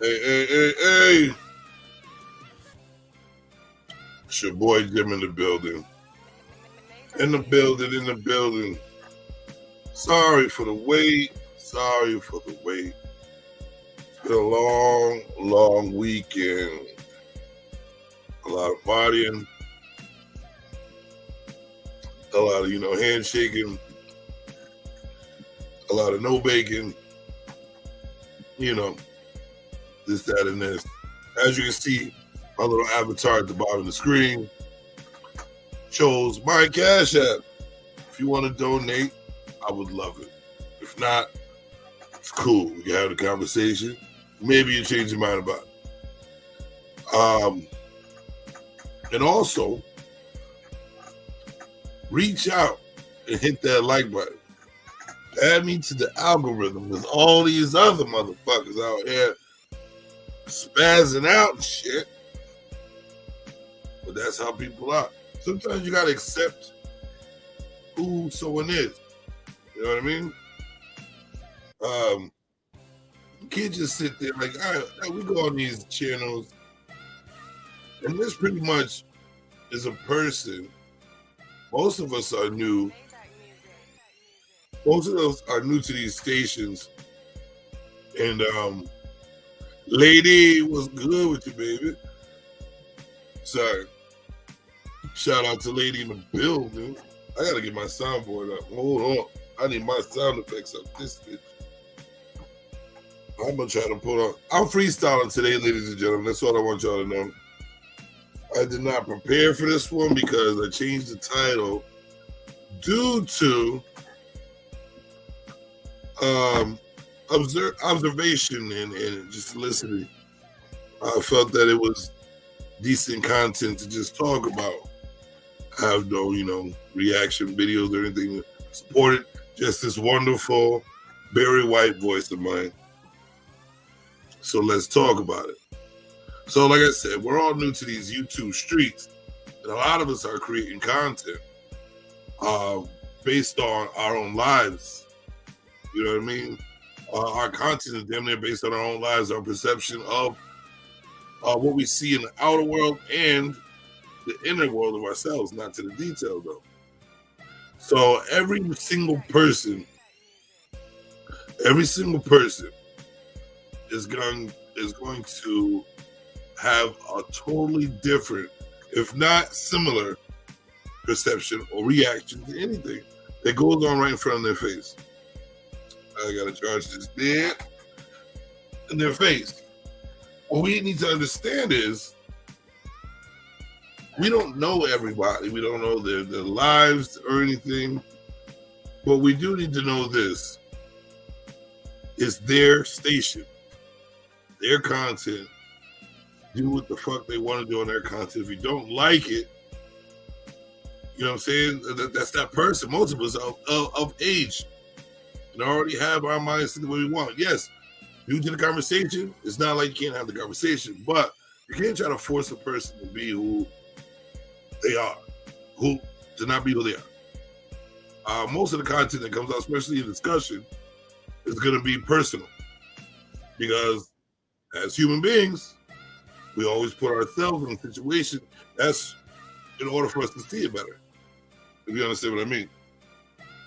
Hey. It's your boy Jim in the building. In the building. Sorry for the wait. It's been a long weekend. A lot of partying. A lot of, handshaking. A lot of no bacon. This, that, and this. As you can see, my little avatar at the bottom of the screen shows my Cash App. If you want to donate, I would love it. If not, it's cool. We can have a conversation. Maybe you change your mind about it. And also, reach out and hit that like button. Add me to the algorithm. There's all these other motherfuckers out here spazzing out and shit. But that's how people are. Sometimes you gotta accept who someone is. You know what I mean? You can't just sit there like, all right, we go on these channels, and this pretty much is a person. Most of us are new. Most of us are new to these stations. And lady, what's good with you, baby? Sorry. Shout out to lady in the building. I gotta get my soundboard up. Hold on. I need my sound effects up this bitch. I'm gonna try to put on. I'm freestyling today, ladies and gentlemen. That's what I want y'all to know. I did not prepare for this one because I changed the title due to observation and just listening. I felt that it was decent content to just talk about. I have no, reaction videos or anything to support it. Just this wonderful, Barry White voice of mine. So let's talk about it. So like I said, we're all new to these YouTube streets. And a lot of us are creating content based on our own lives. You know what I mean? Our content is damn near based on our own lives, our perception of what we see in the outer world and the inner world of ourselves, not to the detail though. So every single person is going to have a totally different, if not similar, perception or reaction to anything that goes on right in front of their face. I gotta charge this bit in their face. What we need to understand is we don't know everybody. We don't know their lives or anything. But we do need to know this. It's their station, their content. Do what the fuck they want to do on their content. If you don't like it, you know what I'm saying? That's that person. Most of us of age and already have our minds the way we want. Yes, due to the conversation, it's not like you can't have the conversation, but you can't try to force a person to be who they are, to not be who they are. Most of the content that comes out, especially in discussion, is going to be personal. Because as human beings, we always put ourselves in a situation that's in order for us to see it better. if you understand what I mean.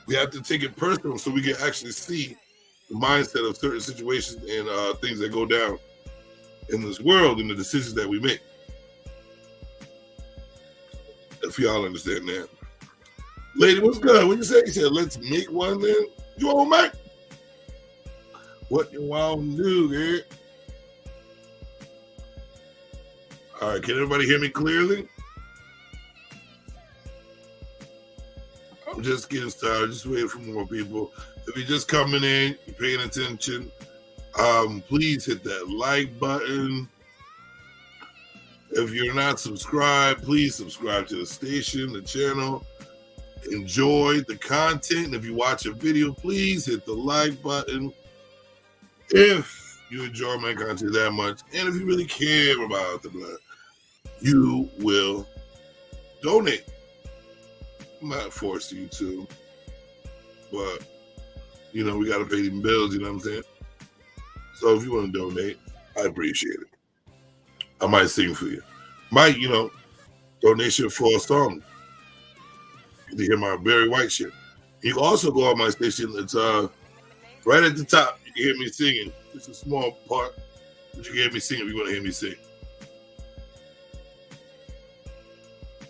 We have to take it personal so we can actually see the mindset of certain situations and things that go down in this world and the decisions that we make. If y'all understand that. Lady, what's good? What you say? You said, let's make one then. You on, Mike? What you want to do, girl? All right, can everybody hear me clearly? I'm just getting started, just waiting for more people. If you're just coming in, you're paying attention, please hit that like button. If you're not subscribed, please subscribe to the station, the channel. Enjoy the content. And if you watch a video, please hit the like button. If you enjoy my content that much, and if you really care about the blood, you will donate. I'm not forcing you to, but you know, we got to pay these bills, you know what I'm saying? So if you want to donate, I appreciate it. I might sing for you. Might, you know, donation for a song. You can hear my Barry White shit. You can also go on my station. It's right at the top. You can hear me singing. It's a small part, but you can hear me sing if you want to hear me sing.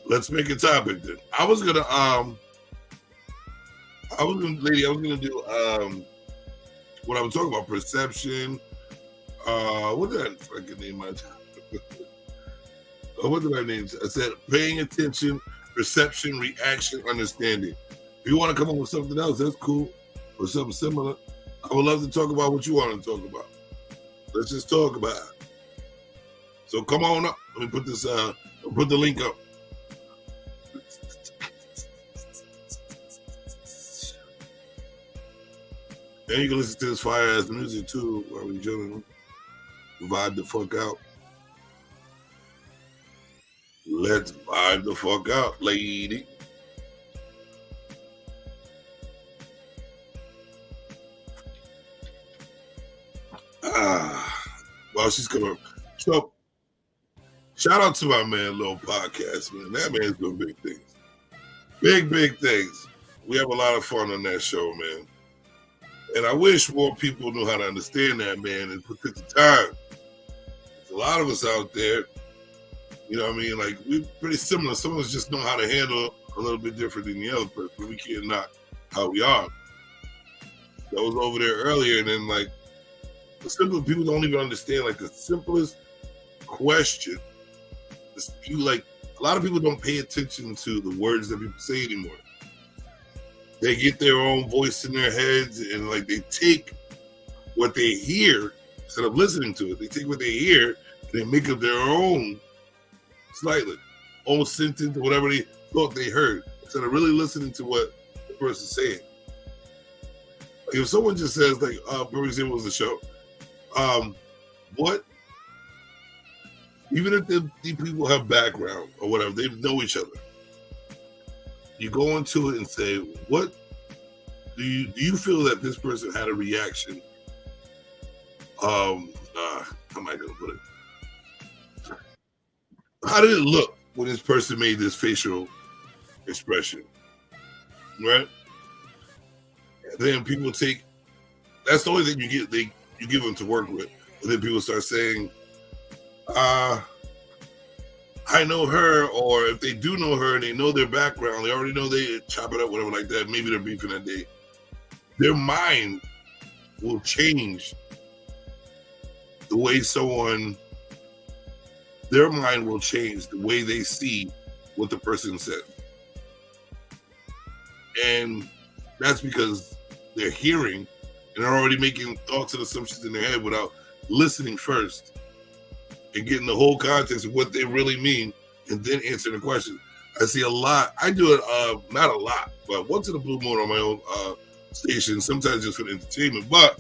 Let's make a topic then. I was gonna do what I was talking about, perception. What did I fucking name my topic? What did I name? I said paying attention, perception, reaction, understanding. If you want to come up with something else, that's cool, or something similar. I would love to talk about what you want to talk about. Let's just talk about it. So come on up. Let me put this. Put the link up. And you can listen to this fire ass music too while we chilling. Vibe the fuck out. Let's vibe the fuck out, lady. Well, she's coming. So, shout out to my man, Lil Podcast, man. That man's doing big things. Big things. We have a lot of fun on that show, man. And I wish more people knew how to understand that, man, and took the time. There's a lot of us out there, you know what I mean? Like, we're pretty similar. Some of us just know how to handle a little bit different than the other person. We can't knock how we are. I was over there earlier, and then, like, the simple people don't even understand, like, the simplest question. You, like, a lot of people don't pay attention to the words that people say anymore. They get their own voice in their heads, and like they take what they hear instead of listening to it. They take what they hear and they make up their own slightly, own sentence or whatever they thought they heard instead of really listening to what the person's saying. Like if someone just says, like, for example, was the show, what? Even if the people have background or whatever, they know each other. You go into it and say, what do you feel that this person had a reaction? How am I gonna put it? How did it look when this person made this facial expression? Right? And then people take, that's the only thing you give them to work with. And then people start saying, I know her, or if they do know her and they know their background, they already know they chop it up, whatever like that. Maybe they're beefing that day. Their mind will change the way their mind will change the way they see what the person said. And that's because they're hearing and they're already making thoughts and assumptions in their head without listening first and getting the whole context of what they really mean, and then answering the question. I see a lot. I do it, not a lot, but once in a blue moon on my own station, sometimes just for entertainment. But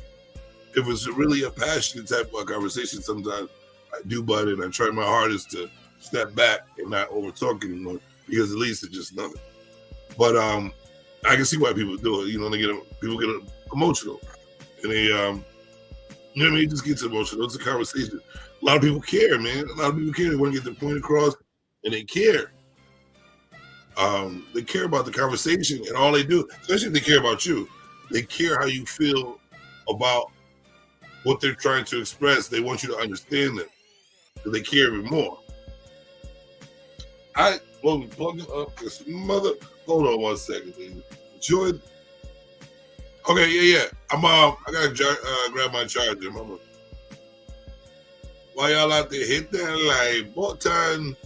if it's really a passionate type of conversation, sometimes I do butt in. I try my hardest to step back and not over talk anymore, because at least it's just nothing. But I can see why people do it. You know, people get emotional, and they, you know what I mean? It just gets emotional. It's a conversation. A lot of people care, man. A lot of people care. They want to get their point across, and they care. They care about the conversation, and all they do, especially if they care about you, they care how you feel about what they're trying to express. They want you to understand them, so they care even more. Well, plugging up this mother. Hold on one second, baby. Enjoy. Okay, yeah. I gotta grab my charger, mama. While y'all out there, hit that like button.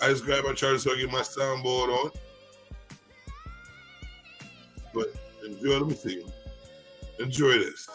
I just grab my charger so I get my soundboard on. But enjoy. Let me see. Enjoy this.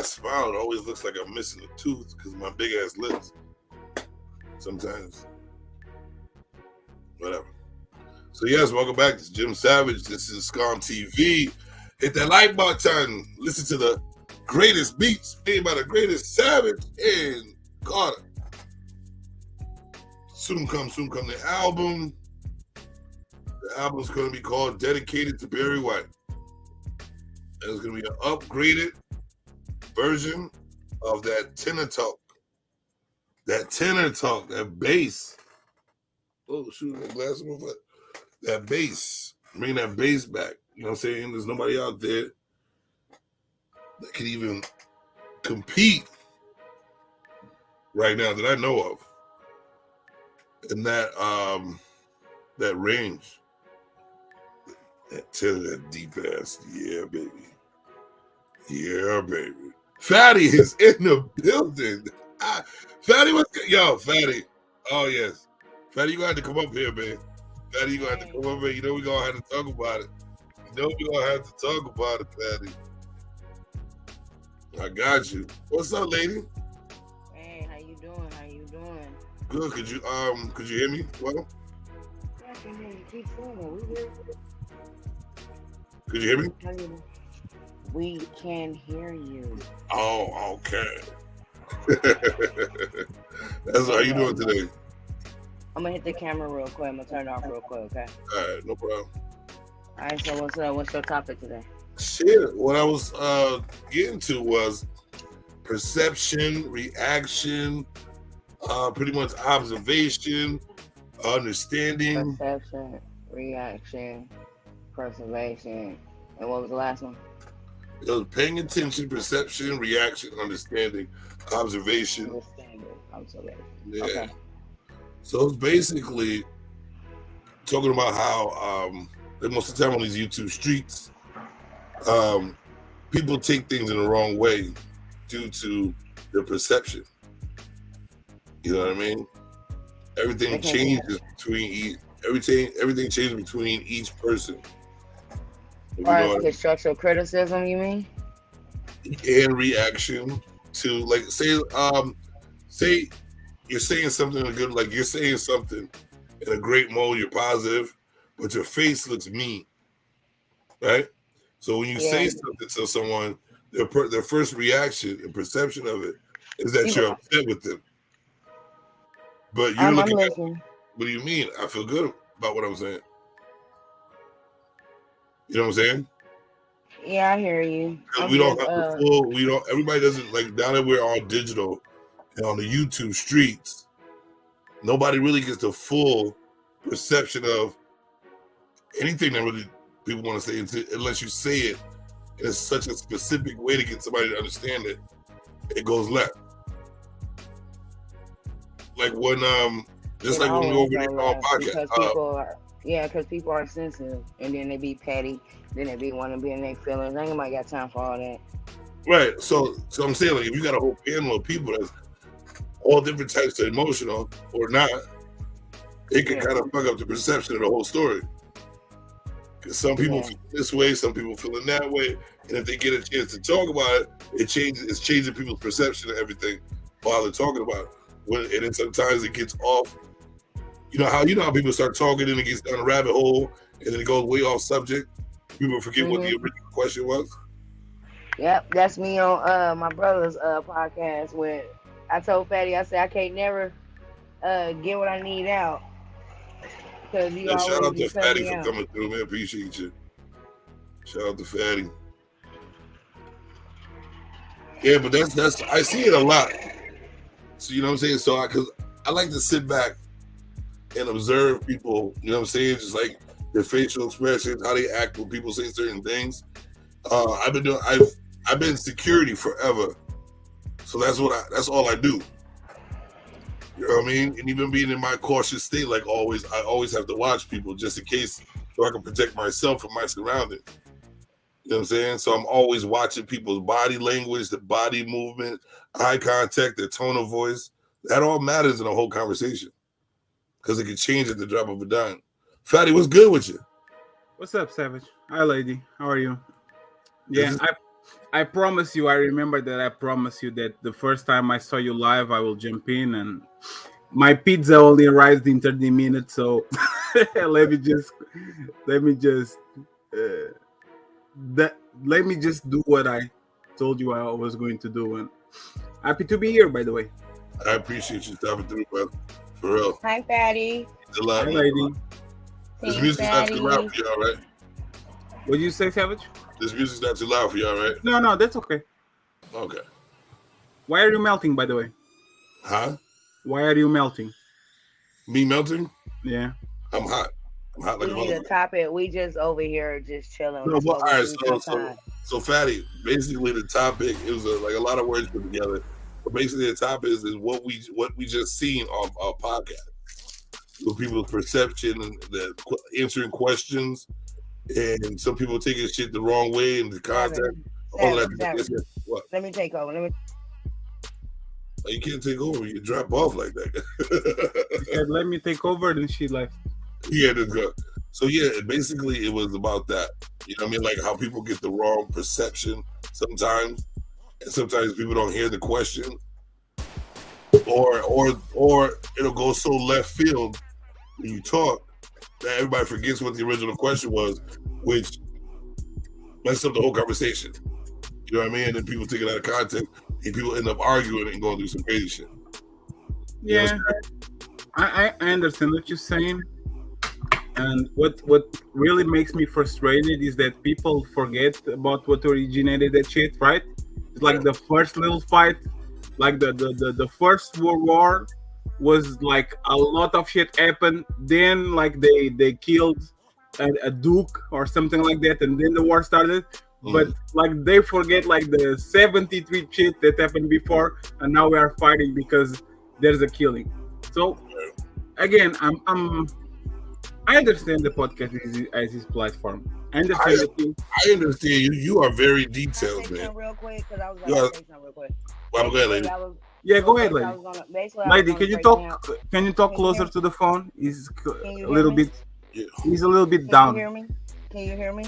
Smile, it always looks like I'm missing a tooth because of my big ass lips. Sometimes. Whatever. So yes, welcome back. This is Jim Savage. This is Scom TV. Hit that like button. Listen to the greatest beats made by the greatest Savage and Carter. Soon come the album. The album's going to be called Dedicated to Barry White. And it's going to be an upgraded version of that tenor talk. That bass. Oh, shoot, that glass in my foot. That bass. Bring that bass back. You know what I'm saying? There's nobody out there that can even compete right now that I know of in that range. That tenor, that deep ass. Yeah, baby. Yeah, baby. Fatty is in the building. Fatty, Fatty. Oh, yes. Fatty, you gonna have to come up here, man. Fatty, you gonna have to come up here. You know we're gonna have to talk about it. Fatty. I got you. What's up, lady? Hey, how you doing? Good. Could you hear me well? Yeah, I can hear you. Keep saying it. Could you hear me? We can hear you. Oh, okay. That's how you doing today? I'm gonna hit the camera real quick. I'm gonna turn it off real quick, okay? All right, no problem. All right, so what's up? What's your topic today? Shit, what I was getting to was perception, reaction, pretty much observation, understanding. Perception, reaction, preservation, and what was the last one? It was paying attention, perception, reaction, understanding, observation. Observation. Yeah. Okay. So it's basically talking about how most of the time on these YouTube streets, people take things in the wrong way due to their perception. You know what I mean? Everything changes between everything changes between each person. Constructive criticism, you mean? And reaction to, like, say you're saying something good, like you're saying something in a great mode, you're positive, but your face looks mean, right? So when you say something to someone, their first reaction and perception of it is that you're upset with them. But you're looking at, what do you mean? I feel good about what I'm saying. You know what I'm saying? Yeah, I hear you. We don't have everybody doesn't, like, now that we're all digital, and on the YouTube streets, nobody really gets the full perception of anything that really people want to say unless you say it in such a specific way to get somebody to understand it. It goes left. Like when just like when we over there on podcast. Because people are sensitive, and then they be petty, then they be want to be in their feelings. Ain't nobody got time for all that. Right. So I'm saying, like, if you got a whole panel of people that's all different types of emotional or not, it can kind of fuck up the perception of the whole story. Because some people feel this way, some people feeling that way, and if they get a chance to talk about it, it's changing people's perception of everything while they're talking about it. And then sometimes it gets off. You know how people start talking and it gets down a rabbit hole and then it goes way off subject. People forget what the original question was. Yep, that's me on my brother's podcast when I told Fatty, I said I can't never get what I need out. Because you always shout out to Fatty for out. coming through, man. Appreciate you. Shout out to Fatty. Yeah, but that's I see it a lot. So you know what I'm saying? So because I like to sit back and observe people, you know what I'm saying? Just like their facial expressions, how they act when people say certain things. I've been in security forever. So that's all I do. You know what I mean? And even being in my cautious state, like always, I always have to watch people just in case so I can protect myself and my surroundings. You know what I'm saying? So I'm always watching people's body language, the body movement, eye contact, their tone of voice. That all matters in a whole conversation because it can change at the drop of a dime. Fatty, what's good with you? What's up, Savage? Hi, lady. How are you? Yeah, I promise you, I remember that I promised you that the first time I saw you live, I will jump in, and my pizza only arrived in 30 minutes, so let me just do what I told you I was going to do, and happy to be here, by the way. I appreciate you stopping through, brother. For real. Hi, Fatty. Hi, lady. This music's not too loud for y'all, right? What did you say, Savage? This music's not too loud for y'all, right? No, that's okay. Okay. Why are you melting, by the way? Huh? Why are you melting? Me melting? Yeah. I'm hot. I'm hot like a motherfucker. We need a topic. We just over here just chilling. No, but, all right, so Fatty, basically the topic is like a lot of words put together. But basically the topic is what we just seen on our podcast. With people's perception and the answering questions. And some people taking shit the wrong way in the content. All that. What? Let me take over. You can't take over. You drop off like that. Said, let me take over, and she left. Yeah, that's good. So yeah, basically it was about that. You know what I mean? Like how people get the wrong perception sometimes, and sometimes people don't hear the question, or it'll go so left field when you talk that everybody forgets what the original question was, which messed up the whole conversation. You know what I mean? And then people take it out of context, and people end up arguing and going through some crazy shit. Yeah, I understand what you're saying. And what really makes me frustrated is that people forget about what originated that shit, right? It's like the first little fight, like the first World War was like a lot of shit happened. Then like they killed a duke or something like that, and then the war started. But like they forget like the 73 shit that happened before, and now we are fighting because there's a killing. So again, I understand the podcast as his platform. I understand I understand you. You are very detailed, man. Real quick, because I was going to say something real quick. Well, go ahead, lady. Yeah, go ahead, lady. Lady, can you talk? Can you talk closer to the phone? He's a little bit. He's a little bit down. Can you hear me? Can you hear me?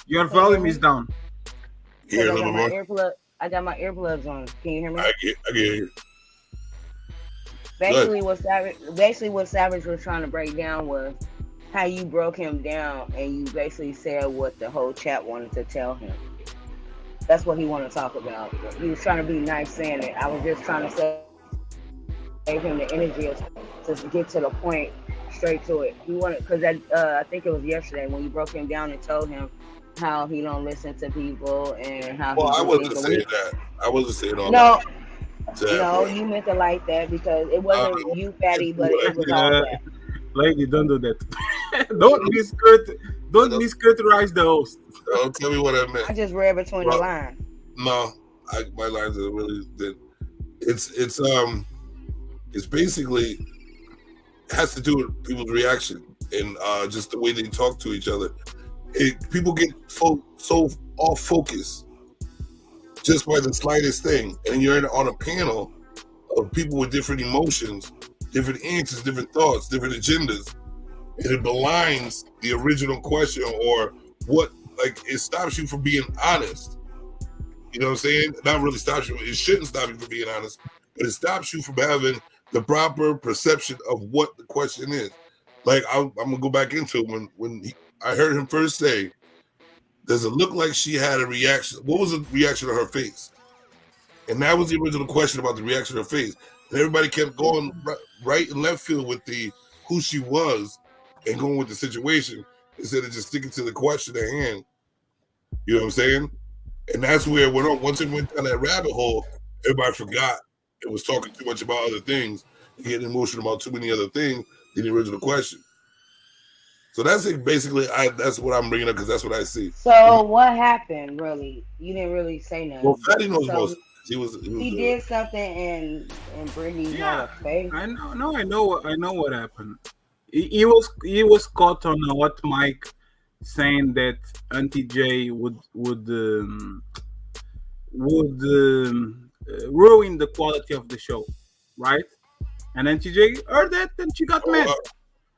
Your volume is down. Hear a little more. I got my earplugs on. Can you hear me? I can hear you. Basically, what Savage was trying to break down was how you broke him down, and you basically said what the whole chat wanted to tell him. That's what he wanted to talk about. He was trying to be nice saying it. I was just trying to save him the energy to get to the point, straight to it. He wanted, because I think it was yesterday when you broke him down and told him how he don't listen to people and how. Well, I wasn't saying that. I wasn't saying all that. No, you meant it like that because it wasn't you, fatty, but it was all that. Lady, don't do that. Don't mischaracterize the host. Don't tell me what I meant. I just read between the lines. No, my lines are really thin. It's basically has to do with people's reaction and just the way they talk to each other. People get so off focus just by the slightest thing, and you're on a panel of people with different emotions, different answers, different thoughts, different agendas, and it blinds the original question or what, like, it stops you from being honest. You know what I'm saying? Not really stops you. It shouldn't stop you from being honest, but it stops you from having the proper perception of what the question is. Like, I'm gonna go back into it when I heard him first say, "Does it look like she had a reaction? What was the reaction on her face?" And that was the original question about the reaction on her face. And everybody kept going right and left field with who she was and going with the situation instead of just sticking to the question at hand. You know what I'm saying? And that's where it went on. Once it went down that rabbit hole, everybody forgot it was talking too much about other things, getting emotional about too many other things than the original question. So that's it. Basically, that's what I'm bringing up because that's what I see. So what happened? Really, you didn't really say nothing. Well, Fatty knows So most. He did something, and Brittany had a face. I know. No, I know what happened. He was caught on a hot mic saying that Auntie J would ruin the quality of the show, right? And Auntie J heard that and she got mad.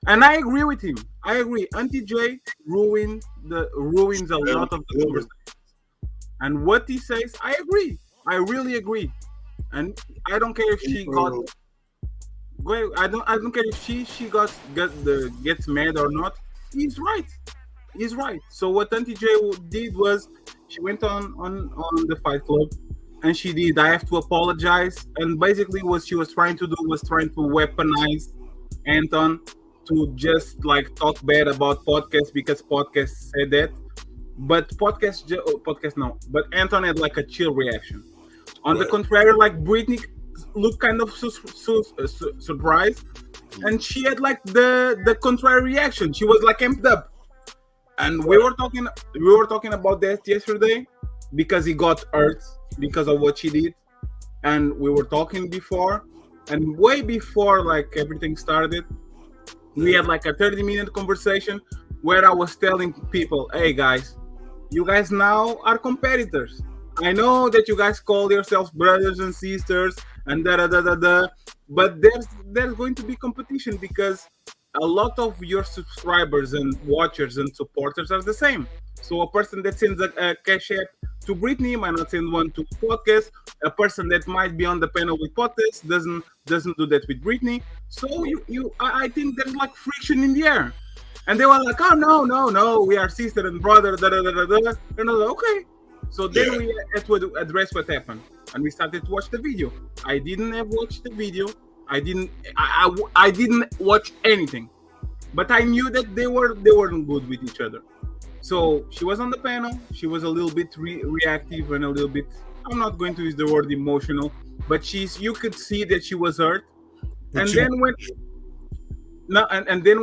And I agree with him. I agree. Auntie J ruins a lot of the conversations. And what he says, I agree. I really agree. And I don't care if she got. I don't care if she gets mad or not. He's right. He's right. So what Auntie J did was she went on the Fight Club, and she did. I have to apologize. And basically, what she was trying to do was trying to weaponize Anton to just like talk bad about podcasts because podcasts said that. But But Anton had like a chill reaction. On the contrary, like Britney looked kind of surprised, and she had like the contrary reaction. She was like amped up, and we were talking about that yesterday because he got hurt because of what she did, and we were talking before, and way before like everything started, we had like a 30-minute conversation where I was telling people, "Hey guys, you guys now are competitors. I know that you guys call yourselves brothers and sisters and but there's going to be competition because a lot of your subscribers and watchers and supporters are the same. So a person that sends a cash app to Britney might not send one to podcast. A person that might be on the panel with podcast doesn't do that with Britney. So I think there's like friction in the air." And they were like, "Oh no, we are sister and brother." And I was like, okay. So then we had to address what happened, and we started to watch the video. I didn't have watched the video. I didn't watch anything, but I knew that they weren't good with each other. So she was on the panel. She was a little bit reactive and a little bit. I'm not going to use the word emotional, but you could see that she was hurt. And then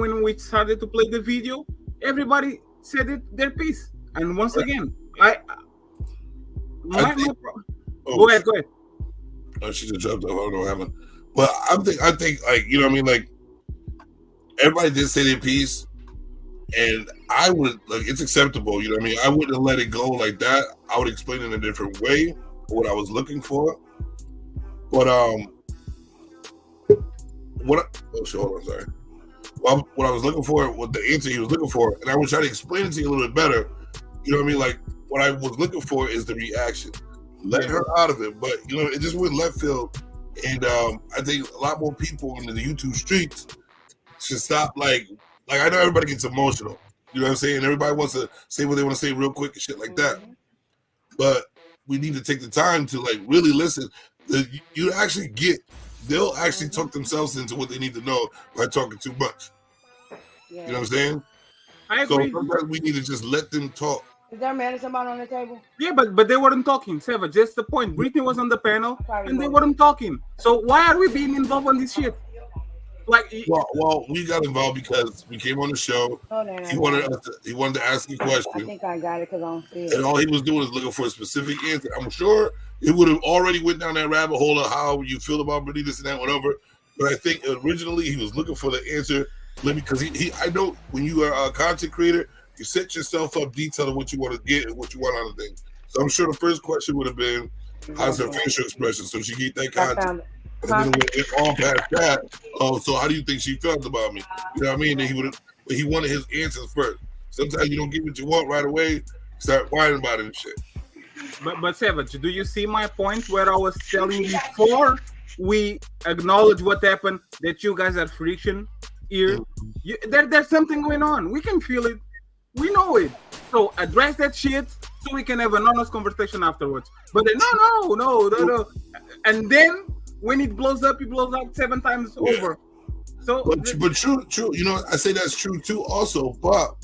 when we started to play the video, everybody said their piece. And once again, Go ahead. Oh, she just dropped off. I don't know what happened. But I think like, you know what I mean? Like, everybody did say their piece, and I would, like, it's acceptable, you know what I mean? I wouldn't let it go like that. I would explain it in a different way, what I was looking for. But hold on, sorry. Well, what I was looking for, what the answer he was looking for, and I would try to explain it to you a little bit better. You know what I mean? Like, what I was looking for is the reaction. Let her out of it, but you know, it just went left field. And I think a lot more people in the YouTube streets should stop. Like I know everybody gets emotional. You know what I'm saying? Everybody wants to say what they want to say real quick and shit like that. But we need to take the time to like really listen. They'll actually talk themselves into what they need to know by talking too much. You know what I'm saying? I agree. So sometimes we need to just let them talk Is there medicine ball on the table? Yeah, but they weren't talking. Savage, that's the point. Britney was on the panel and they weren't talking. So why are we being involved on this shit? Like, well, we got involved because we came on the show. He wanted to ask a question. I think I got it because I don't see it. And all he was doing is looking for a specific answer. I'm sure it would have already went down that rabbit hole of how you feel about Britney, this and that, whatever. But I think originally he was looking for the answer because I know when you are a content creator, you set yourself up detailing what you want to get and what you want out of things. So I'm sure the first question would have been, how's her facial expression? So she get that content. And then it all past that. So how do you think she felt about me? You know what I mean? He wanted his answers first. Sometimes you don't get what you want right away. Start whining about it and shit. But Savage, do you see my point where I was telling you before we acknowledge what happened, that you guys are friction here? There's something going on. We can feel it. We know it. So address that shit so we can have an honest conversation afterwards. But then, no. And then when it blows up 7 times over. So, but true. You know, I say that's true too. Also, but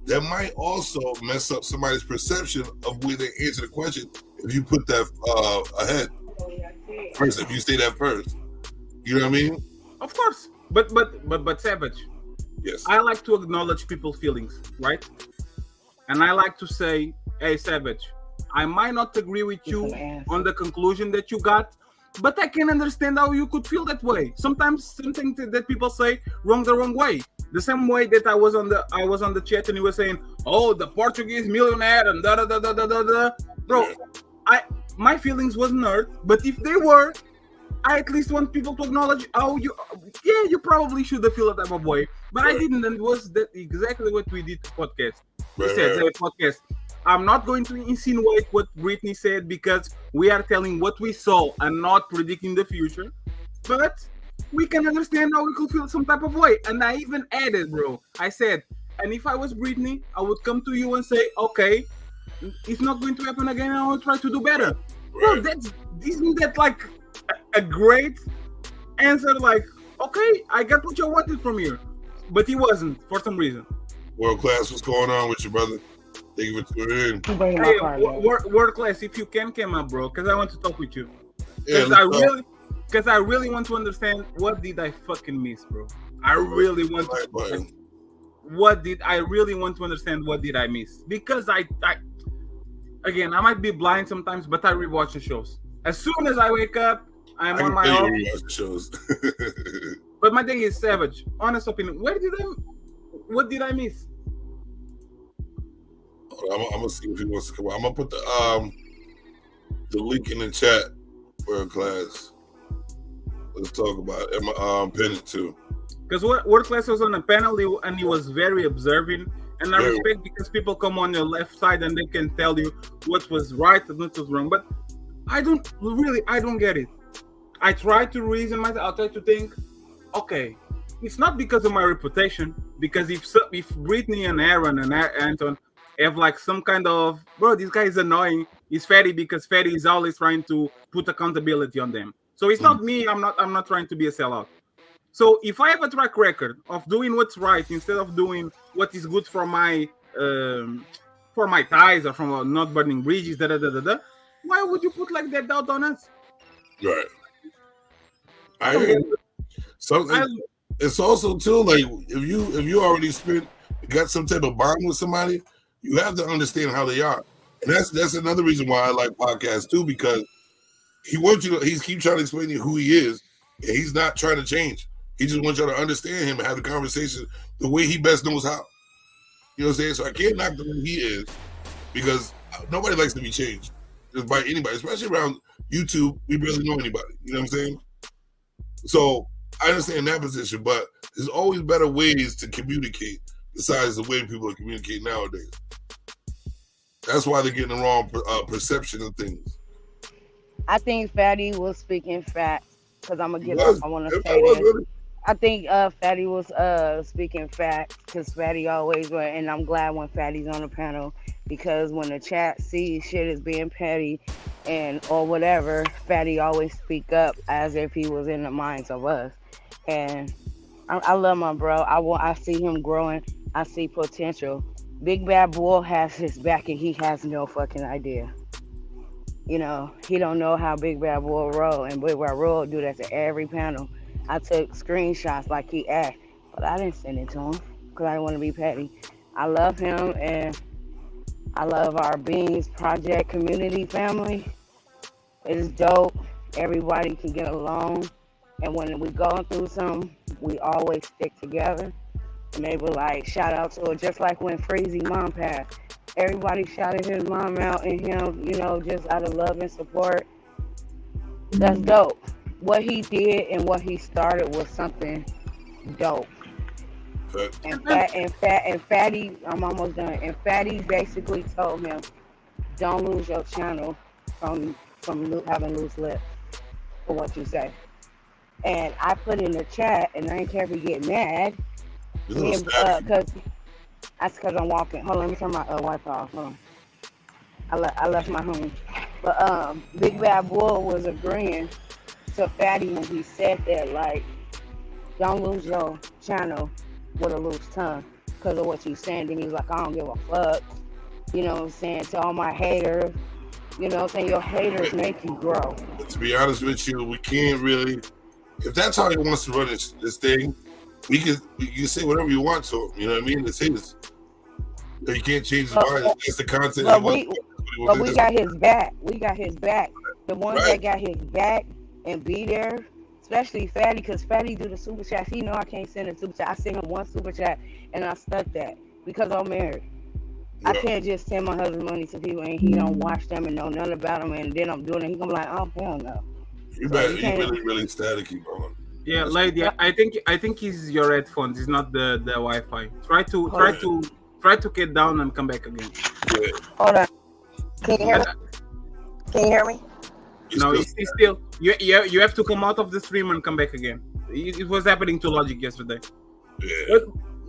that might also mess up somebody's perception of where they answer the question if you put that ahead first. If you say that first, you know what I mean? Of course. But Savage. Yes. I like to acknowledge people's feelings, right? And I like to say, hey, Savage, I might not agree with you on the conclusion that you got, but I can understand how you could feel that way. Sometimes something that people say the wrong way. The same way that I was on the chat and you were saying, "Oh, the Portuguese millionaire," and da da da da da da. Bro, my feelings wasn't hurt, but if they were, I at least want people to acknowledge how you probably should have felt that type of way, but I didn't. And it was that exactly what we did to podcast. We said, "Hey, podcast, I'm not going to insinuate what Britney said because we are telling what we saw and not predicting the future. But we can understand how we could feel some type of way." And I even added, bro, I said, and if I was Britney, I would come to you and say, okay, it's not going to happen again and I will try to do better. Bro, isn't that like a great answer? Like, okay, I got what you wanted from you. But he wasn't for some reason. World Class, what's going on with you, brother? Thank you for tuning in. Hey, World Class, if you can come up, bro, because I want to talk with you. Because I really want to understand what did I fucking miss, bro. I really want to. I really want to understand what did I miss? Because I might be blind sometimes, but I rewatch the shows. As soon as I wake up, I'm on my own. Rewatch the shows. But my thing is, Savage, honest opinion, what did I miss? I'm gonna see if he wants to come on. I'm gonna put the link in the chat, World Class. Let's talk about it. I'm gonna pin it too. Because World Class was on a panel and he was very observing. And I respect because people come on your left side and they can tell you what was right and what was wrong. But I don't get it. I try to reason myself. I try to think, okay, it's not because of my reputation. Because if Britney and Aaron and Anton have like some kind of, bro, this guy is annoying. He's fatty because fatty is always trying to put accountability on them. So it's not me. I'm not trying to be a sellout. So if I have a track record of doing what's right instead of doing what is good for my ties or from not burning bridges, why would you put like that doubt on us? Right. It's also too like if you already got some type of bond with somebody, you have to understand how they are, and that's another reason why I like podcasts too, because he keeps trying to explain to you who he is, and he's not trying to change. He just wants you to understand him and have the conversation the way he best knows how. You know what I'm saying? So I can't knock the way he is because nobody likes to be changed just by anybody, especially around YouTube. We barely know anybody. You know what I'm saying? So I understand that position, but there's always better ways to communicate besides the way people are communicating nowadays. That's why they're getting the wrong perception of things. I think Fatty was speaking facts because I'm gonna I want to say this. Really? I think Fatty was speaking facts because Fatty always was, and I'm glad when Fatty's on the panel because when the chat sees shit is being petty or whatever, Fatty always speak up as if he was in the minds of us. And I love my bro. I see him growing. I see potential Big Bad Bull has his back and he has no fucking idea. You know, he don't know how Big Bad Bull roll, and Big Bad Bull do that to every panel. I took screenshots like he asked, but I didn't send it to him because I didn't want to be petty. I love him, and I love our Beans Project community family. It is dope. Everybody can get along, and when we going through something, we always stick together. And they were like, shout out to her, just like when Freezy mom passed. Everybody shouted his mom out and him, you know, just out of love and support. That's dope. What he did and what he started was something dope. And Fatty, I'm almost done. And Fatty basically told him, don't lose your channel from having loose lips for what you say. And I put in the chat, and I ain't care if you get mad. Because I'm walking. Hold on, let me turn my Wi-Fi off. Hold on. I left my home. But Big Bad Bull was agreeing to Fatty when he said that, like, don't lose your channel with a loose tongue because of what you saying. Then he's like, I don't give a fuck. You know what I'm saying? To all my haters. You know what I'm saying? Your haters make you grow. To be honest with you, we can't really. If that's how he wants to run this thing, you can say whatever you want to him. You know what I mean? It's his. You can't change his mind. It's the content. But we got his back. We got his back. The ones that got his back and be there, especially Fatty, because Fatty do the super chats. He know I can't send a super chat. I sent him one super chat and I stuck that because I'm married. Yeah. I can't just send my husband money to people and he don't watch them and know nothing about them, and then I'm doing it. He gonna be like, oh hell no. You really staticky, bro. Yeah, lady. I think he's your headphones. It's not the Wi-Fi. Try to get down and come back again. Yeah. Hold on. Can you hear me? Can you hear me? No, it's still. You have to come out of the stream and come back again. It was happening to Logic yesterday.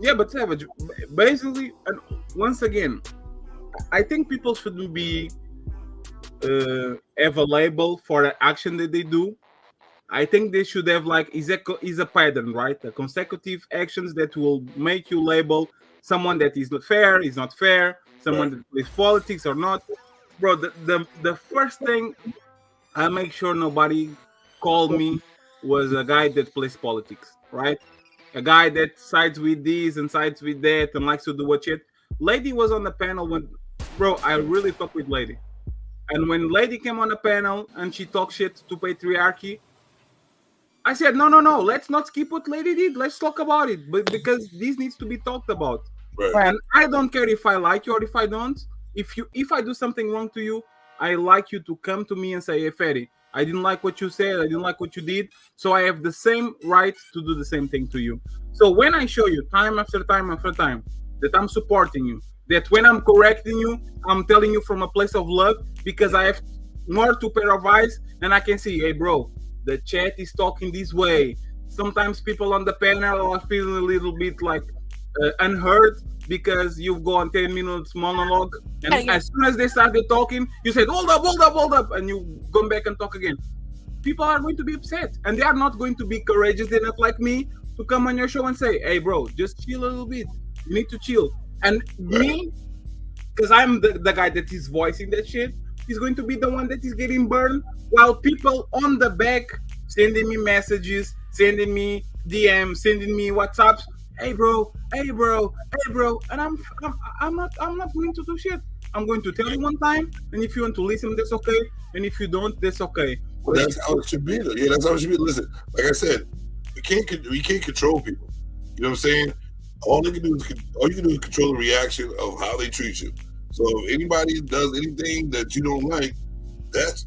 Yeah. But Savage, basically, and once again, I think people shouldn't be available for the action that they do. I think they should have like is a pattern, right? The consecutive actions that will make you label someone that is not fair, someone that plays politics or not. Bro, the first thing I make sure nobody called me was a guy that plays politics, right? A guy that sides with this and sides with that and likes to do what shit. Lady was on the panel when, bro, I really fuck with Lady. And when Lady came on the panel and she talked shit to patriarchy, I said, no, let's not skip what Lady did. Let's talk about it. But because this needs to be talked about. Right. And I don't care if I like you or if I don't. If I do something wrong to you, I like you to come to me and say, hey, Ferry, I didn't like what you said. I didn't like what you did. So I have the same right to do the same thing to you. So when I show you time after time after time that I'm supporting you, that when I'm correcting you, I'm telling you from a place of love because I have more to pair of eyes and I can see, hey, bro, the chat is talking this way. Sometimes people on the panel are feeling a little bit like unheard because you go on 10 minutes monologue and as soon as they started talking, you said, hold up, and you go back and talk again. People are going to be upset and they are not going to be courageous enough like me to come on your show and say, hey, bro, just chill a little bit. You need to chill. And me, because I'm the guy that is voicing that shit, is going to be the one that is getting burned while people on the back sending me messages, sending me DMs, sending me WhatsApps. Hey bro, and I'm not going to do shit. I'm going to tell you one time, and if you want to listen, that's okay. And if you don't, that's okay. Well, that's how it should be, though. Yeah, that's how it should be. Listen, like I said, we can't control people. You know what I'm saying? All you can do is control the reaction of how they treat you. So if anybody does anything that you don't like,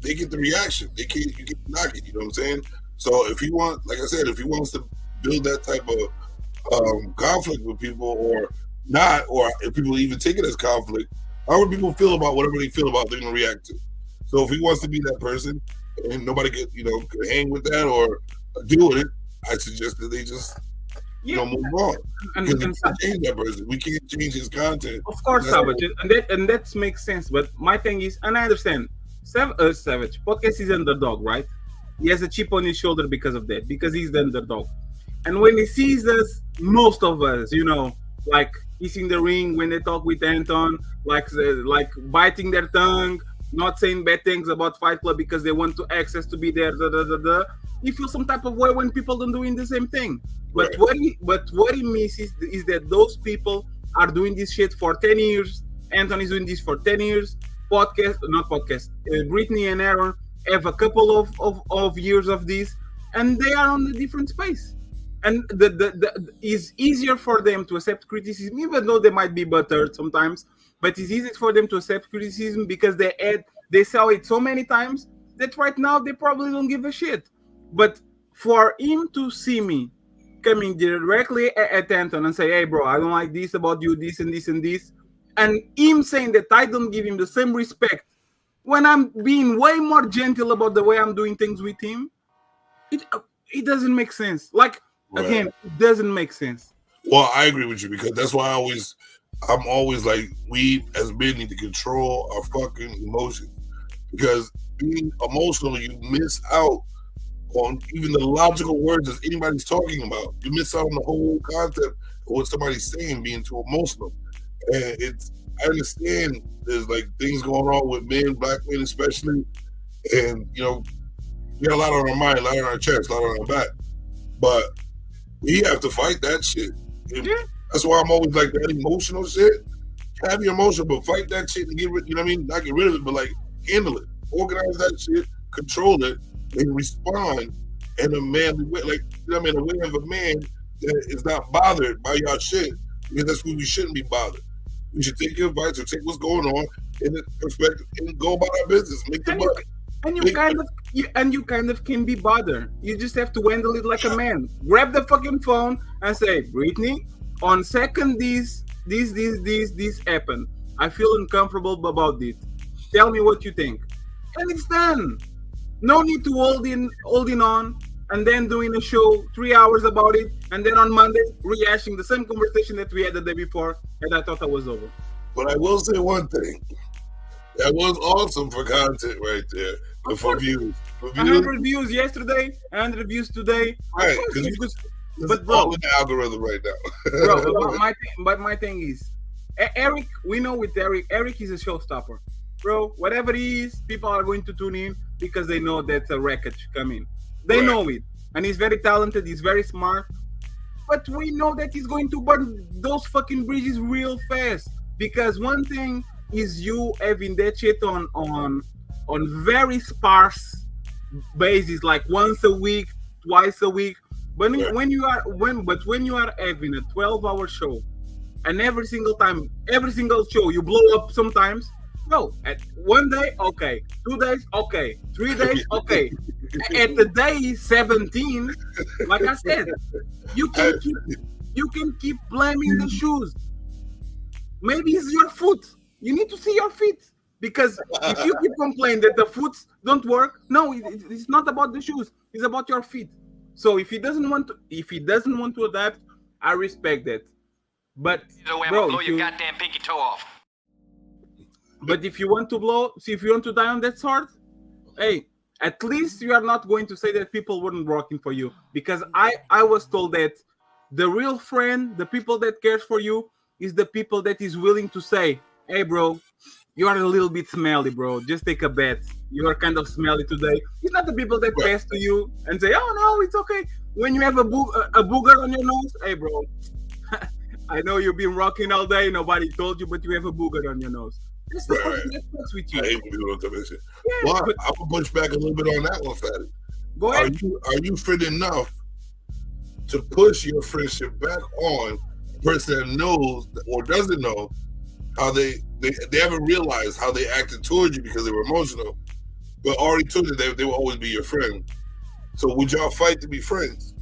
they get the reaction. You can knock it. You know what I'm saying? So if he wants to build that type of conflict with people or not, or if people even take it as conflict, however people feel about whatever they feel about, they're gonna react to. So if he wants to be that person and nobody can hang with that or deal with it, I suggest that they just move on. And we can't change that person. We can't change his content. Of course, Savage, and that makes sense. But my thing is, and I understand, Savage podcast is underdog, right? He has a chip on his shoulder because of that, because he's the underdog. And when he sees us, most of us, like kissing the ring when they talk with Anton, like biting their tongue, not saying bad things about Fight Club because they want to access to be there. He feels some type of way when people don't doing the same thing. But what he misses is that those people are doing this shit for 10 years. Anton is doing this for 10 years. Brittany and Aaron have a couple of years of this, and they are on a different space. And it's easier for them to accept criticism, even though they might be buttered sometimes. But it's easy for them to accept criticism because they saw it so many times that right now they probably don't give a shit. But for him to see me coming directly at Anton and say, "Hey, bro, I don't like this about you, this and this and this," and him saying that I don't give him the same respect when I'm being way more gentle about the way I'm doing things with him, it doesn't make sense. Like, again, it doesn't make sense. Well, I agree with you because that's why I'm always like, we as men need to control our fucking emotions, because being emotional, you miss out on even the logical words that anybody's talking about. You miss out on the whole concept of what somebody's saying, being too emotional. And I understand there's like things going on with men, black men especially, and we got a lot on our mind, a lot on our chest, a lot on our back, but we have to fight that shit. That's why I'm always like, that emotional shit, have your emotion, but fight that shit and get rid, not get rid of it, but like handle it, organize that shit, control it, and respond in a manly way, like, a way of a man that is not bothered by y'all shit, because that's when we shouldn't be bothered. We should take your advice or take what's going on in the perspective and go about our business, make the money. And you kind of can be bothered. You just have to handle it like a man. Grab the fucking phone and say, "Brittany, on second this happened. I feel uncomfortable about it. Tell me what you think." And it's done. No need to holding on and then doing a show 3 hours about it, and then on Monday rehashing the same conversation that we had the day before, and I thought that was over. But I will say one thing. That was awesome for content right there. And for views. 100 views yesterday, 100 views today. Right. But bro, all in the algorithm right now. Bro, my thing is, Eric, we know with Eric is a showstopper. Bro, whatever he is, people are going to tune in because they know that's a wreckage coming. They know it. And he's very talented, he's very smart. But we know that he's going to burn those fucking bridges real fast. Because one thing is you having that shit on very sparse basis, like once a week, twice a week. But when you are having a 12-hour show, and every single show you blow up sometimes, bro, at 1 day, okay, 2 days, okay, 3 days, okay. At the day 17, like I said, you can keep blaming the shoes. Maybe it's your foot. You need to see your feet, because if you keep complaining that the foot don't work, no, it's not about the shoes. It's about your feet. So if he doesn't want to adapt, I respect that. But bro, blow your goddamn pinky toe off. But if you want to die on that sword, hey, at least you are not going to say that people weren't working for you. Because I was told that the real friend, the people that cares for you, is the people that is willing to say, "Hey, bro, you are a little bit smelly, bro. Just take a bath. You are kind of smelly today." It's not the people that pass to you and say, "Oh, no, it's okay." When you have a booger on your nose, "Hey, bro, I know you've been rocking all day. Nobody told you, but you have a booger on your nose." That's the person that fucks with you. I hate when people don't tell me that shit. Yeah, well, I will push back a little bit on that one, Fatty. Go ahead. Are you friend enough to push your friendship back on a person that knows or doesn't know how they haven't realized how they acted towards you because they were emotional, but already told you they will always be your friend? So would y'all fight to be friends?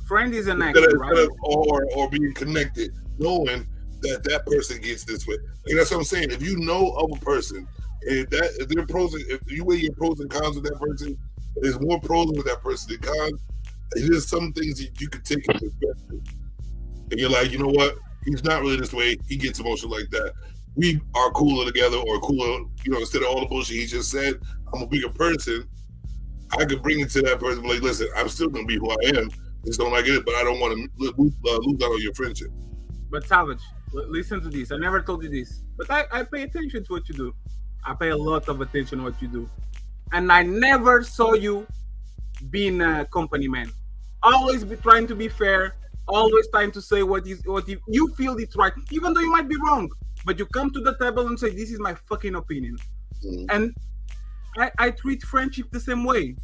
Friend is an action, right? Or being connected, knowing that person gets this way. Like, that's what I'm saying. If you know of a person, if you weigh your pros and cons with that person, there's more pros with that person than cons. And there's some things that you could take in perspective. And you're like, you know what? He's not really this way. He gets emotional like that. We are cooler together, or cooler, instead of all the bullshit he just said, I'm a bigger person. I could bring it to that person, like, listen, I'm still going to be who I am. Just don't like it, but I don't want to lose out on your friendship. But Savage, listen to this. I never told you this, but I pay attention to what you do. I pay a lot of attention to what you do, and I never saw you being a company man. Always be trying to be fair. Always trying to say what you feel is right, even though you might be wrong. But you come to the table and say, "This is my fucking opinion," and I treat friendship the same way.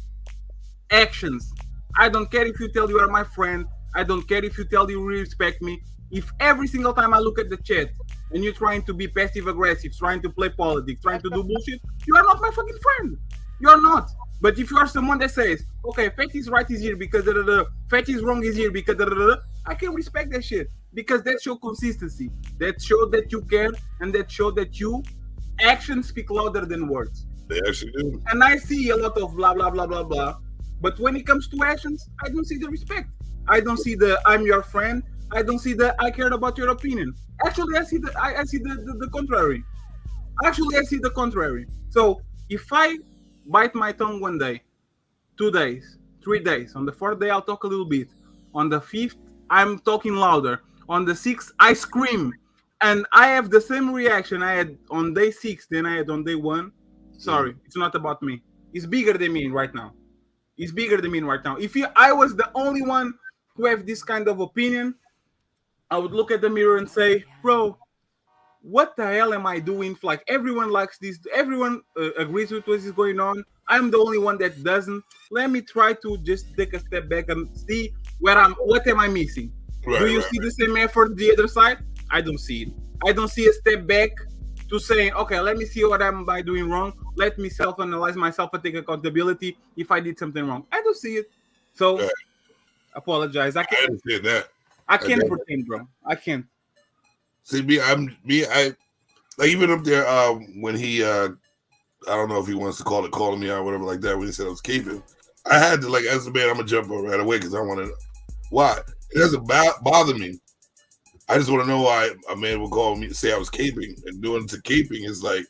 Actions. I don't care if you tell you are my friend. I don't care if you tell you respect me. If every single time I look at the chat and you're trying to be passive aggressive, trying to play politics, trying to do bullshit, you are not my fucking friend. You are not. But if you are someone that says, okay, Fat is right is here because Fat is wrong is here because I can respect that shit because that shows consistency. That shows that you care and that shows that you actions speak louder than words. They actually do. And I see a lot of blah blah blah blah blah. But when it comes to actions, I don't see the respect. I don't see the I'm your friend. I don't see the I cared about your opinion. Actually, I see the contrary. Actually, I see the contrary. So if I bite my tongue one day, 2 days, 3 days, on the 4th day I'll talk a little bit. On the 5th, I'm talking louder. On the 6th, I scream. And I have the same reaction I had on day 6 than I had on day 1. Sorry, it's not about me. It's bigger than me right now. It's bigger than me right now. If I was the only one who have this kind of opinion, I would look at the mirror and say, bro, what the hell am I doing? Like, everyone likes this. Everyone agrees with what is going on. I'm the only one that doesn't. Let me try to just take a step back and see what am I missing? Do you see the same effort the other side? I don't see it. I don't see a step back to saying, okay, let me see what am I doing wrong. Let me self-analyze myself and take accountability if I did something wrong. I don't see it. So, apologize. I can't understand that. I can't pretend, bro. I can't. See, I like even up there when he I don't know if he wants to calling me out or whatever like that when he said I was caping. I had to, like, as a man, I'm gonna jump up right away because I want to. Why? It doesn't bother me. I just want to know why a man would call me say I was caping, and doing to caping is like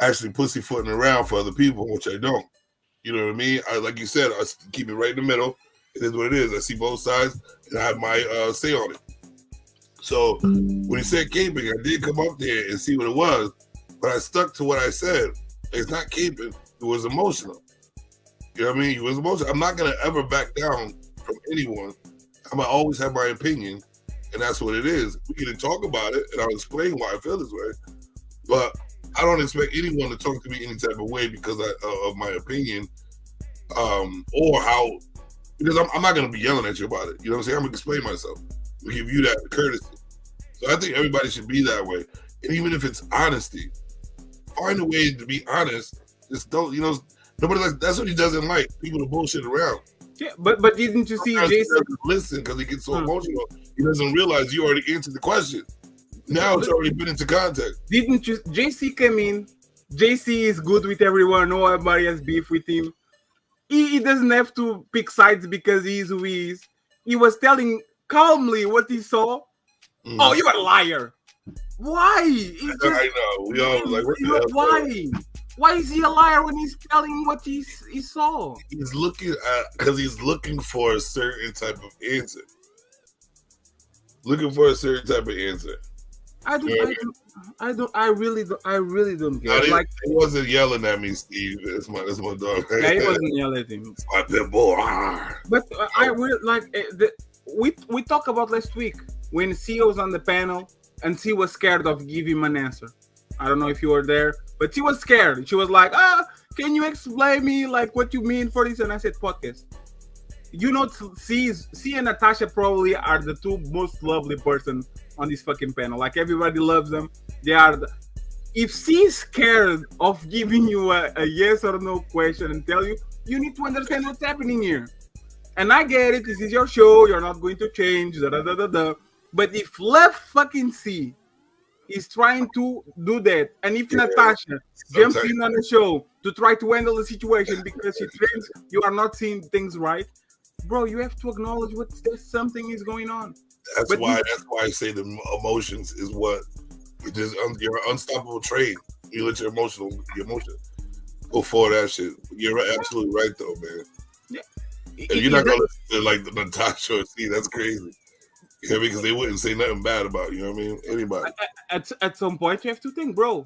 actually pussyfooting around for other people, which I don't. You know what I mean? Like you said, I keep it right in the middle. It is what it is. I see both sides, and I have my say on it. So when he said caping, I did come up there and see what it was, but I stuck to what I said. It's not caping. It was emotional. You know what I mean? It was emotional. I'm not going to ever back down from anyone. I'm going to always have my opinion, and that's what it is. We can talk about it, and I'll explain why I feel this way, but I don't expect anyone to talk to me any type of way because of my opinion or how, because I'm not going to be yelling at you about it. You know what I'm saying? I'm going to explain myself. We give you that courtesy. So I think everybody should be that way. And even if it's honesty, find a way to be honest. Just don't, nobody likes, that's what he doesn't like, people to bullshit around. Yeah, but didn't you see Jason? Jason? He doesn't listen because he gets so emotional. He doesn't realize you already answered the question. Now it's already been into context. Didn't you? JC came in. JC is good with everyone. Nobody has beef with him. He doesn't have to pick sides because he is who he is. He was telling calmly what he saw. Oh, you're a liar. Why? I know. We all like, what the hell? Why? Why is he a liar when he's telling what he saw? He's looking at, because he's looking for a certain type of answer. Looking for a certain type of answer. I really don't get it. Like, he wasn't yelling at me, Steve. That's my dog. Yeah, he wasn't yelling at him. My pit bull. But I really like we talked about last week when C was on the panel and C was scared of giving him an answer. I don't know if you were there, but she was scared. She was like, can you explain me like what you mean for this? And I said, podcast. C and Natasha probably are the two most lovely persons on this fucking panel. Like, everybody loves them. They are. If C is scared of giving you a yes or no question and tell you, you need to understand what's happening here. And I get it. This is your show. You're not going to change. But if left fucking C is trying to do that, and if Natasha jumps in on the show to try to handle the situation because she thinks you are not seeing things right, bro, you have to acknowledge something is going on. That's why I say the emotions is what it is. Your unstoppable trait. You let your emotion go for that shit. You're absolutely right though, man. Yeah. And you're not gonna listen to like the Natasha or C. That's crazy. Yeah, because they wouldn't say nothing bad about you. Know what I mean? Anybody. At some point, you have to think, bro.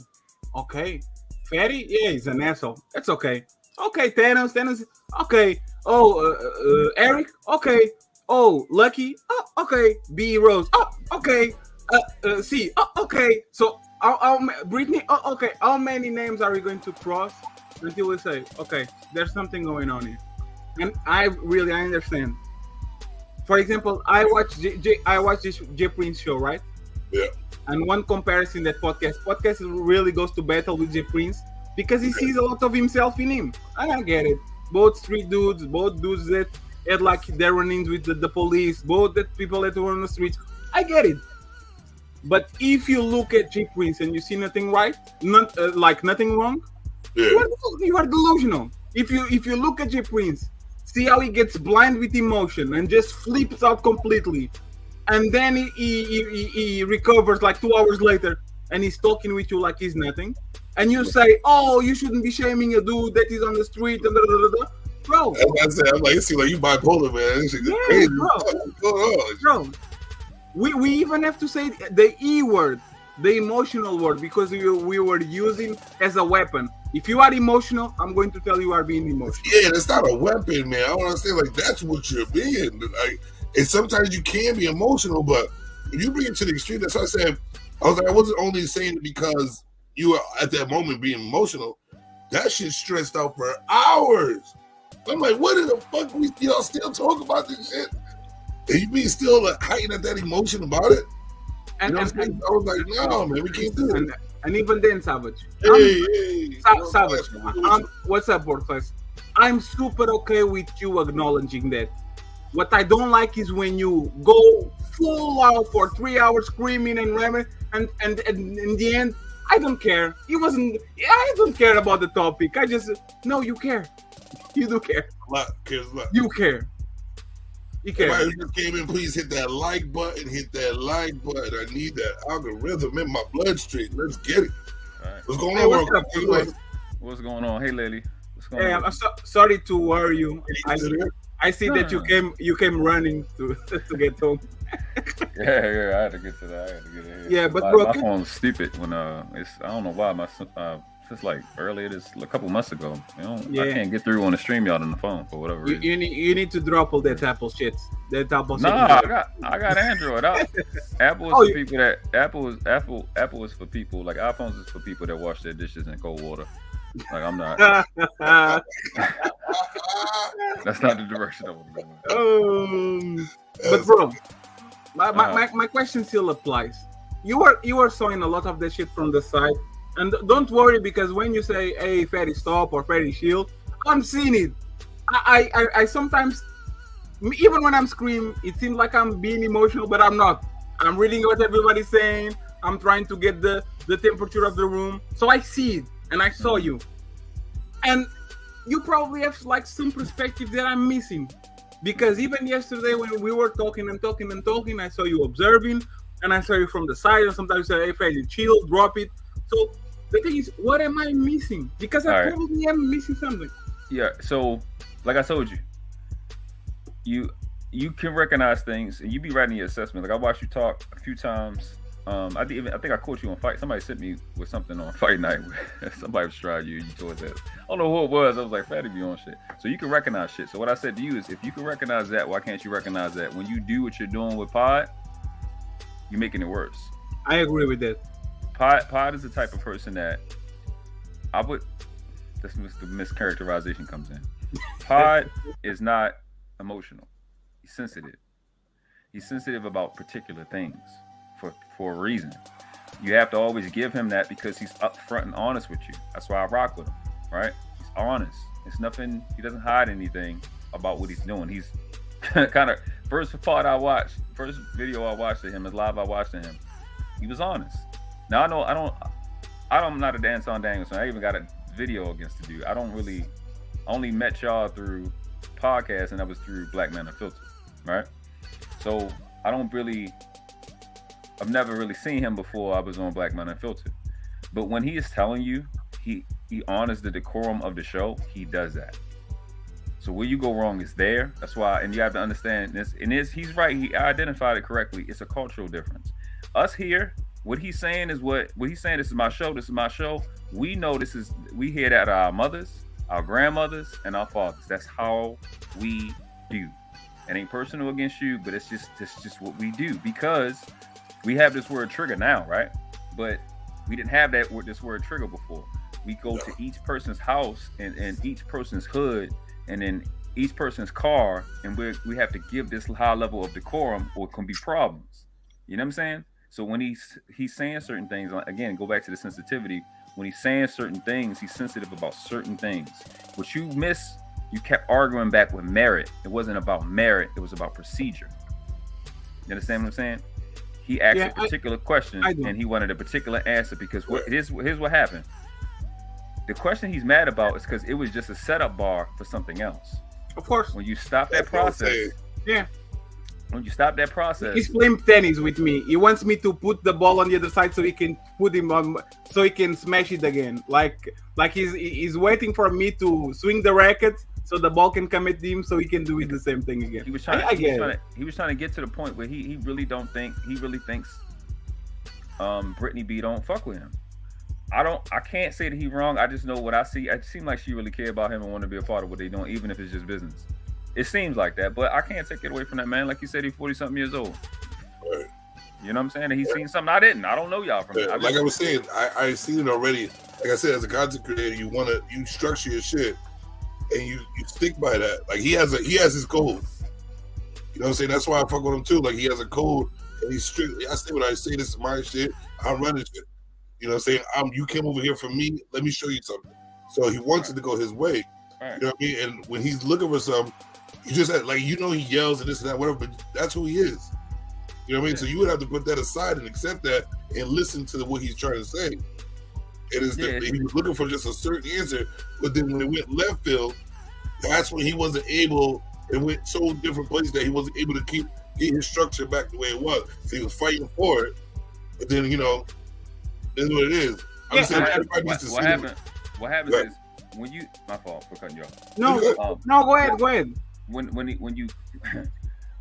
Okay, Fatty, yeah, he's an asshole. That's okay. Okay, Thanos. Okay. Oh, Eric. Okay. Oh, Lucky. Oh, okay. B Rose. Oh, okay. C. Oh, okay. So, Brittany. Oh, okay. How many names are we going to cross until we say, okay, there's something going on here? And I understand. For example, I watch this J Prince show, right? Yeah. And one comparison that podcast really goes to battle with J Prince because he sees a lot of himself in him. And I get it. Both street dudes, both dudes that had like their run-ins with the police, both that people that were on the streets. I get it. But if you look at J Prince and you see nothing right, nothing wrong, Yeah. you are delusional. If you look at J Prince, see how he gets blind with emotion and just flips out completely, and then he recovers like 2 hours later, and he's talking with you like he's nothing, and you say, "Oh, you shouldn't be shaming a dude that is on the street," and bro. I said, I'm like, it seems like you bipolar, man. This shit crazy. What's going on? Bro. We even have to say the E word, the emotional word, because we were using as a weapon. If you are emotional, I'm going to tell you are being emotional. Yeah, that's not a weapon, man. I want to say, like, that's what you're being. Like, and sometimes you can be emotional, but if you bring it to the extreme, that's what I said. I was like, I wasn't only saying it because you were at that moment being emotional. That shit stressed out for hours. I'm like, what in the fuck y'all still talk about this shit? And you be still like heightened at that emotion about it? And I was like, no, man, we can't do it. And even then, Savage. Hey. Savage. What's up, Borges? I'm super okay with you acknowledging that. What I don't like is when you go full out for 3 hours screaming and ramming, and in the end, I don't care. I don't care about the topic. No, you care. You do care. You care. You care. Everybody who just came in, please hit that like button. Hit that like button. I need that algorithm in my bloodstream. Let's get it. All right. What's going on? What's going on? Hey, Lily. What's going on? I'm sorry to worry you. I see that you came running to get home. Yeah, I had to get to that. I had to get ahead. Yeah, but my phone's stupid when I don't know why it's like earlier a couple months ago. I can't get through on the StreamYard on the phone for whatever reason. You need to drop all that Apple shit. I got Android. Apple is for people that Apple is for people like iPhones is for people that wash their dishes in cold water. Like I'm not. That's not the direction I want to go. But bro, my question still applies. You are showing a lot of that shit from the side, and don't worry because when you say, "Hey, Fatty, stop," or "Fatty, shield," I'm seeing it. I sometimes, even when I'm screaming, it seems like I'm being emotional, but I'm not. I'm reading what everybody's saying. I'm trying to get the temperature of the room, so I see it. And I saw you, and you probably have like some perspective that I'm missing, because even yesterday when we were talking, I saw you observing, and I saw you from the side, and sometimes you say, "Hey, Freddy, chill, drop it." So the thing is, what am I missing? Because I probably am missing something. Yeah. So, like I told you, you can recognize things, and you be writing your assessment. Like I watched you talk a few times. I think I caught you on fight. Somebody sent me with something on fight night. Somebody was trying you towards that. I don't know who it was. I was like, Fatty be on shit. So you can recognize shit. So what I said to you is, if you can recognize that, why can't you recognize that when you do what you're doing with Pod, you're making it worse. I agree with that. Pod is the type of person that that's where the mischaracterization comes in. Pod is not emotional. He's sensitive. He's sensitive about particular things. For a reason. You have to always give him that because he's upfront and honest with you. That's why I rock with him, right? He's honest. It's nothing, he doesn't hide anything about what he's doing. He's kind of, first video I watched of him, is live I watched of him, he was honest. Now I'm not a Dance on Daniel, so I even got a video against the dude. I only met y'all through podcasts, and that was through Black Man Unfiltered, right? So I've never really seen him before I was on Black Man Unfiltered. But when he is telling you he honors the decorum of the show, he does that. So where you go wrong is there. That's why, and you have to understand this. And he's right. He identified it correctly. It's a cultural difference. Us here, what he's saying is what he's saying. This is my show. This is my show. We know this is. We hear that our mothers, our grandmothers, and our fathers. That's how we do. It ain't personal against you, but it's just what we do because we have this word trigger now, right? But we didn't have this word trigger before. We go to each person's house and each person's hood and then each person's car, and we have to give this high level of decorum, or it can be problems. You know what I'm saying? So when he's saying certain things, again, go back to the sensitivity. When he's saying certain things, he's sensitive about certain things. What you miss, you kept arguing back with merit. It wasn't about merit. It was about procedure. You understand what I'm saying? He asked a particular question, and he wanted a particular answer because here's what happened. The question he's mad about is because it was just a setup bar for something else. Of course. When you stop that process, when you stop that process, he's playing tennis with me. He wants me to put the ball on the other side so he can put him on, so he can smash it again. Like he's waiting for me to swing the racket so the ball can come at him, so he can do it the same thing again. He was trying to get to the point where he really thinks Brittany B don't fuck with him. I can't say that he's wrong. I just know what I see. It seems like she really care about him and want to be a part of what they're doing, even if it's just business. It seems like that, but I can't take it away from that man. Like you said, he's 40-something years old. Right. You know what I'm saying? And he's seen something I didn't. I don't know y'all from that. Like I was saying, I seen it already. Like I said, as a content creator, you structure your shit and you stick by that. Like he has his code. You know what I'm saying? That's why I fuck with him too. Like he has a code and he's strictly. I say what I say. This is my shit. I'm running shit. You know what I'm saying? You came over here for me. Let me show you something. So he wants it to go his way. Right. You know what I mean? And when he's looking for something, you just had, he yells and this and that, whatever, but that's who he is. You know what I mean? So you would have to put that aside and accept that and listen to what he's trying to say. He was looking for just a certain answer, but then when it went left field, that's when he wasn't able, it went so different places that he wasn't able to get his structure back the way it was. So he was fighting for it, but then, that's what it is. I'm saying everybody needs to see what happens is when you, my fault for cutting you off. No, go ahead. When you,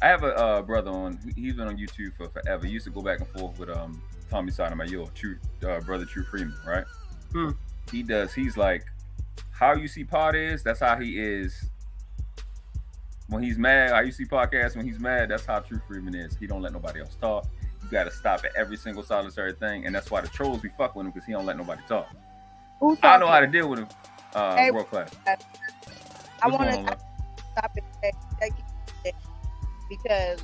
I have a brother on. He's been on YouTube for forever. He used to go back and forth with Tommy Sotomayor, brother True Freeman, right? He's like, how you see Pod is, that's how he is when he's mad. How you see podcast when he's mad, that's how True Freeman is. He don't let nobody else talk. You got to stop at every single solitary thing, and that's why the trolls be fuck with him because he don't let nobody talk. I know how to deal with him. World class. I want to stop it because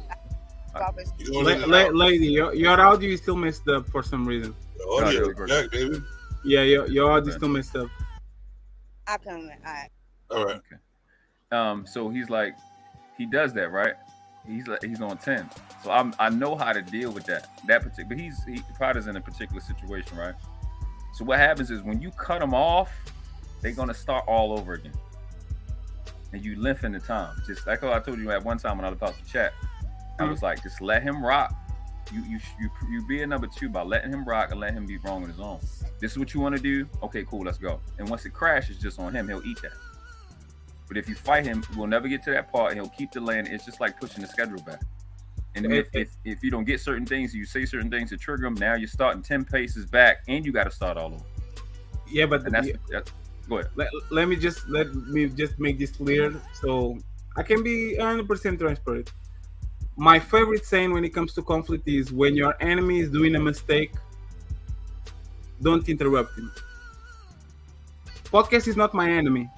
lady, your audio is still messed up for some reason. The audio back, baby. Yeah, your audio is still messed up. I come. All right. Okay. So he's like, he does that, right? He's on 10. So I know how to deal with that particular. But he probably is in a particular situation, right? So what happens is when you cut them off, they're gonna start all over again, and you lengthen the time. Just like I told you at one time when I was about to chat, I was like, just let him rock. You be a number 2 by letting him rock and let him be wrong on his own. This is what you want to do. Okay, cool, let's go. And once it crashes, just on him, he'll eat that. But if you fight him, we'll never get to that part. And he'll keep delaying. It's just like pushing the schedule back. And if you don't get certain things, you say certain things to trigger them. Now you're starting 10 paces back, and you got to start all over. Yeah, but go ahead. Let me just make this clear, so I can be 100% transparent. My favorite saying when it comes to conflict is when your enemy is doing a mistake, don't interrupt him. Podcast is not my enemy.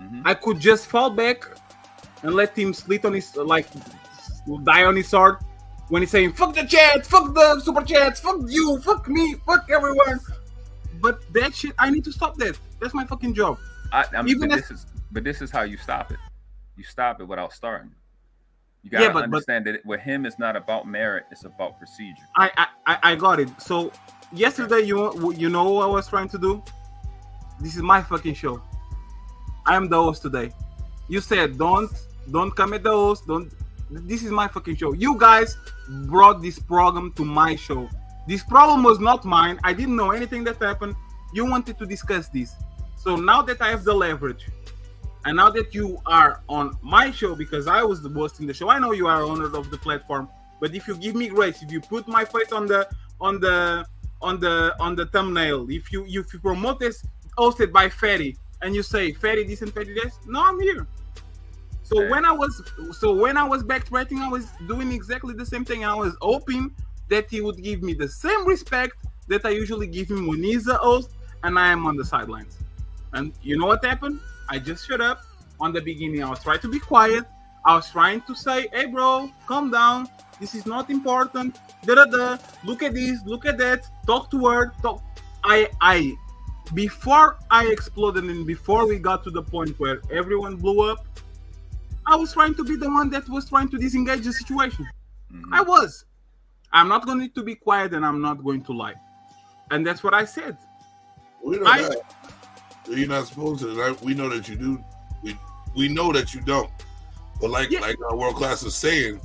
Mm-hmm. I could just fall back and let him sleep on his, die on his sword when he's saying, fuck the chat, fuck the super chats, fuck you, fuck me, fuck everyone. But that shit, I need to stop that. That's my fucking job. This is how you stop it. You stop it without starting. You gotta understand that with him, it's not about merit; it's about procedure. I got it. So yesterday, you know what I was trying to do. This is my fucking show. I am the host today. You said don't come at the host. Don't. This is my fucking show. You guys brought this program to my show. This problem was not mine. I didn't know anything that happened. You wanted to discuss this. So now that I have the leverage, And now that you are on my show, because I was the host in the show, I know you are owner of the platform. But if you give me grace, if you put my face on the thumbnail, if you promote this hosted by Fatty, and you say Fatty this and Fatty this, no, I'm here. So Okay. when I was backtracking, I was doing exactly the same thing. And I was hoping that he would give me the same respect that I usually give him when he's the host and I am on the sidelines. And you know what happened? I just shut up. On the beginning, I was trying to be quiet. I was trying to say, hey bro, calm down. This is not important. Look at this, look at that. Talk to her. Talk. Before I exploded and before we got to the point where everyone blew up, I was trying to be the one that was trying to disengage the situation. Mhm. I was. I'm not going to be quiet and I'm not going to lie. And that's what I said. We know that. You're not supposed to. We know that you do. We know that you don't. But like World Class is saying,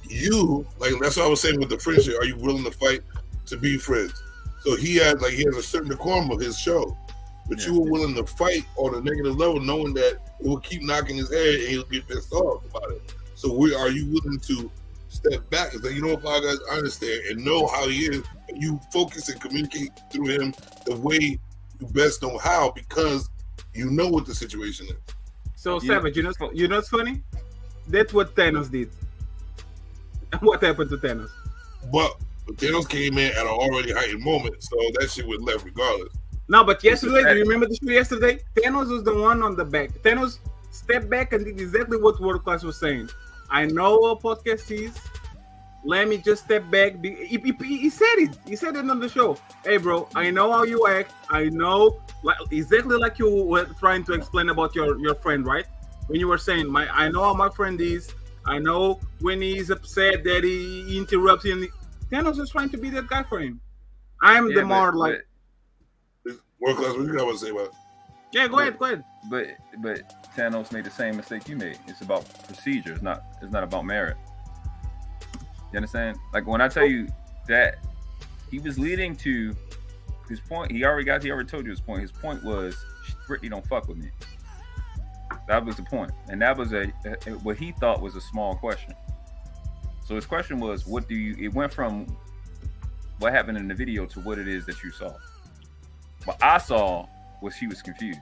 that's what I was saying with the friendship. Are you willing to fight to be friends? So he has a certain decorum of his show. But you were willing to fight on a negative level, knowing that it will keep knocking his head and he'll get pissed off about it. So are you willing to step back and say, you know what, guys, I understand and know how he is, and you focus and communicate through him the way you best know how, because you know what the situation is. So Savage, you know what's funny? That's what Thanos did. What happened to Thanos? But Thanos came in at an already heightened moment, so that shit was left regardless. No, but yesterday, do you remember the show yesterday? Thanos was the one on the back. Thanos stepped back and did exactly what World Class was saying. I know what podcast is. Let me just step back. He said it. He said it on the show. Hey, bro, I know how you act. I know exactly like you were trying to explain about your friend, right? When you were saying, I know how my friend is. I know when he's upset that he interrupts him. Thanos was trying to be that guy for him. I'm the more like... World Class, what you got to say about it? Yeah, go ahead. But Thanos made the same mistake you made. It's about procedure. It's not about merit. You understand? Like when I tell you that he was leading to his point, he already told you his point. His point was Brittany don't fuck with me. That was the point, and that was what he thought was a small question. So his question was, it went from what happened in the video to what it is that you saw. What I saw was she was confused.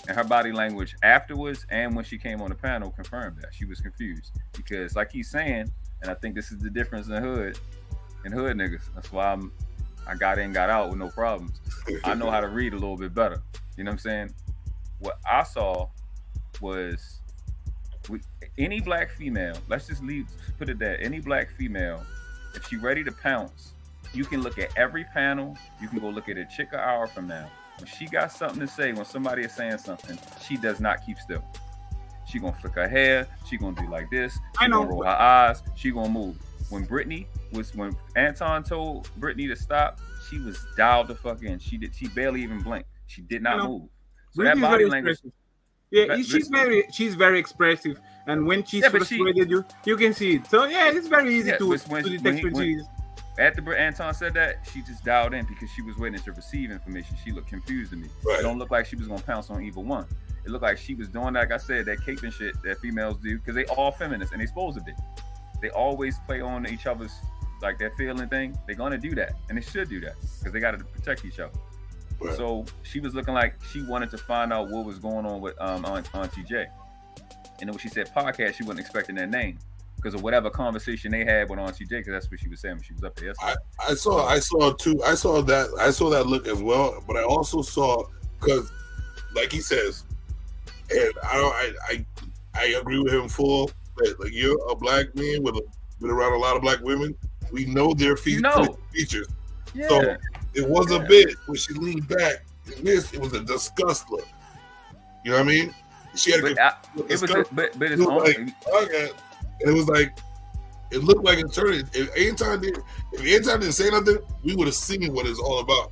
And her body language afterwards and when she came on the panel confirmed that she was confused. Because like he's saying, and I think this is the difference in hood niggas. That's why I got in, got out with no problems. I know how to read a little bit better. You know what I'm saying? What I saw was any black female, let's just put it there, any black female, if she's ready to pounce, you can look at every panel. You can go look at a chick an hour from now. When she got something to say, when somebody is saying something, she does not keep still. She gonna flick her hair. She gonna do like this. She gonna roll her eyes. She gonna move. When Anton told Brittany to stop, she was dialed the fuck in. She barely even blinked. She did not move. So that body language. Yeah, she's very expressive, and when she's frustrated, you can see it. So yeah, it's very easy to detect when she's. After Anton said that, she just dialed in because she was waiting to receive information. She looked confused to me. Right. It don't look like she was gonna pounce on either one. It looked like she was doing, like I said, that caping shit that females do because they all feminists and they supposed to be. They always play on each other's like that feeling thing. They're gonna do that, and they should do that because they got to protect each other. Right. So she was looking like she wanted to find out what was going on with Auntie J. And then when she said podcast, she wasn't expecting that name because of whatever conversation they had with Auntie J. Because that's what she was saying when she was up there. I saw that look as well, but I also saw because, like he says, and I agree with him full that like you're a black man been around a lot of black women. We know their features. Yeah. So it was a bit when she leaned back. In this, it was a disgust look. You know what I mean? She had it's like, okay. And it was like, it looked like it turned. If Anton didn't say nothing, we would have seen what it's all about.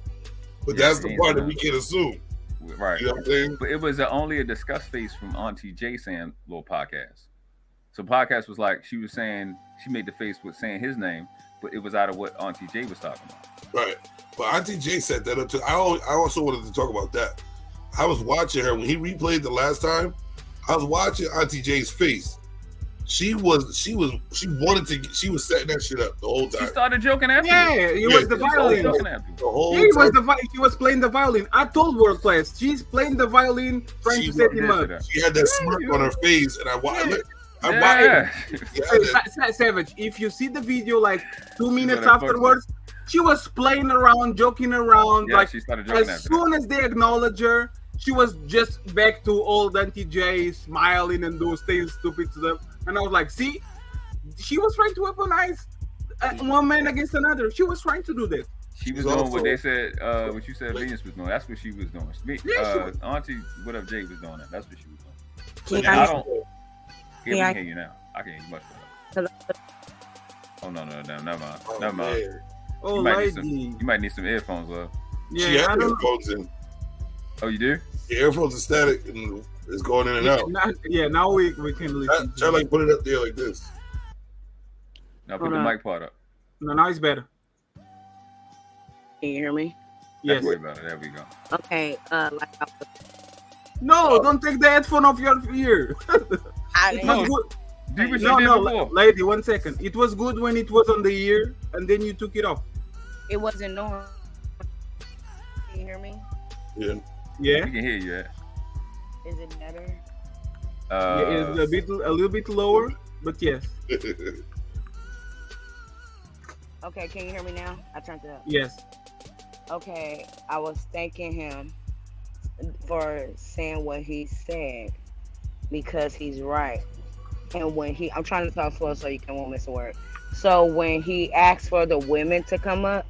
But that's the part that we can't assume. Right. You know what I'm saying? But it was only a disgust face from Auntie J saying little podcast. So podcast was like, she was saying, she made the face with saying his name, but it was out of what Auntie J was talking about. Right. But Auntie J set that up too. I also wanted to talk about that. I was watching her when he replayed the last time. I was watching Auntie J's face. She was setting that shit up the whole time. She started joking after. Yeah, it was the violin. He was playing the violin. I told World Class, she's playing the violin, trying to set him up. She had that smirk on her face, and I watched. Savage, if you see the video like 2 minutes afterwards, she was playing around, joking around. Yeah, like she started joking as soon as they acknowledge her, she was just back to old Auntie J, smiling and doing stupid stuff. And I was like, see, she was trying to weaponize one man against another. She was trying to do this. She was doing what they said, what you said Venus was doing. That's what she was doing. Auntie, what up, Jay was doing that. That's what she was doing. I don't. Can I hear you now? I can't hear you much better. Oh no, never mind. Oh, you might need some earphones, love. Yeah, she had earphones in. Oh, you do? The earphones are static and it's going in and out. Now we can listen. Try like put it up there like this. Now put the mic part up. No, now it's better. Can you hear me? Yes. That's way better. There we go. Okay. No, don't take the headphone off your ear. No, lady, 1 second. It was good when it was on the ear, and then you took it off. It wasn't normal. Can you hear me? Yeah. Yeah. We can hear you. Is it better? It's a little bit lower, but yes. Okay, can you hear me now? I turned it up. Yes. Okay, I was thanking him for saying what he said because he's right. And when I'm trying to talk slow so you won't miss a word. So when he asked for the women to come up,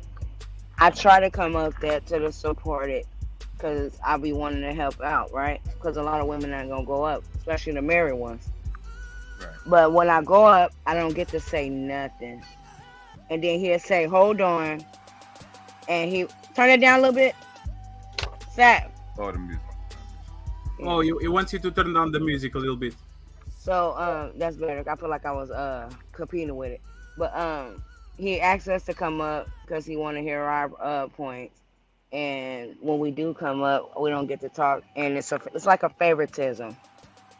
I try to come up there to support it because I be wanting to help out, right? Because a lot of women aren't gonna go up, especially the married ones. Right. But when I go up, I don't get to say nothing. And then he'll say, "Hold on," and he turn it down a little bit. Sad. Oh, the music. Oh, he wants you to turn down the music a little bit. So that's better. I feel like I was competing with it. But he asked us to come up because he want to hear our points. And when we do come up, we don't get to talk. And it's like a favoritism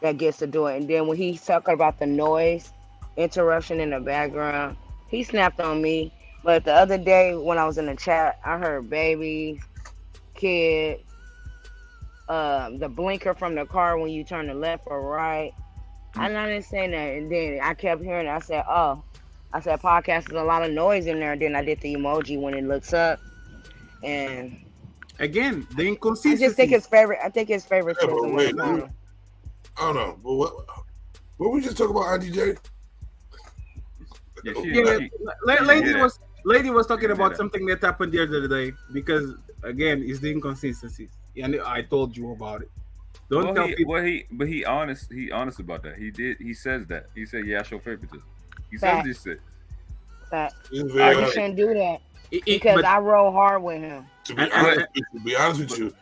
that gets to do it. And then when he's talking about the noise interruption in the background, he snapped on me. But the other day when I was in the chat, I heard babies, kids, the blinker from the car when you turn to left or right. And I didn't say that. And then I kept hearing it. I said, podcast is a lot of noise in there. And then I did the emoji when it looks up. And again, the inconsistency. I just think it's favorite. I think it's favorite. Yeah, wait, I don't know. But what we just talking about, Auntie J? Lady was talking about something that happened the other day because again, it's the inconsistencies. And I told you about it. Don't tell people. But he honest about that. He says that. He said, "Yeah, I show favoritism." He says this shit. I shouldn't do that because I roll hard with him. To be honest with you,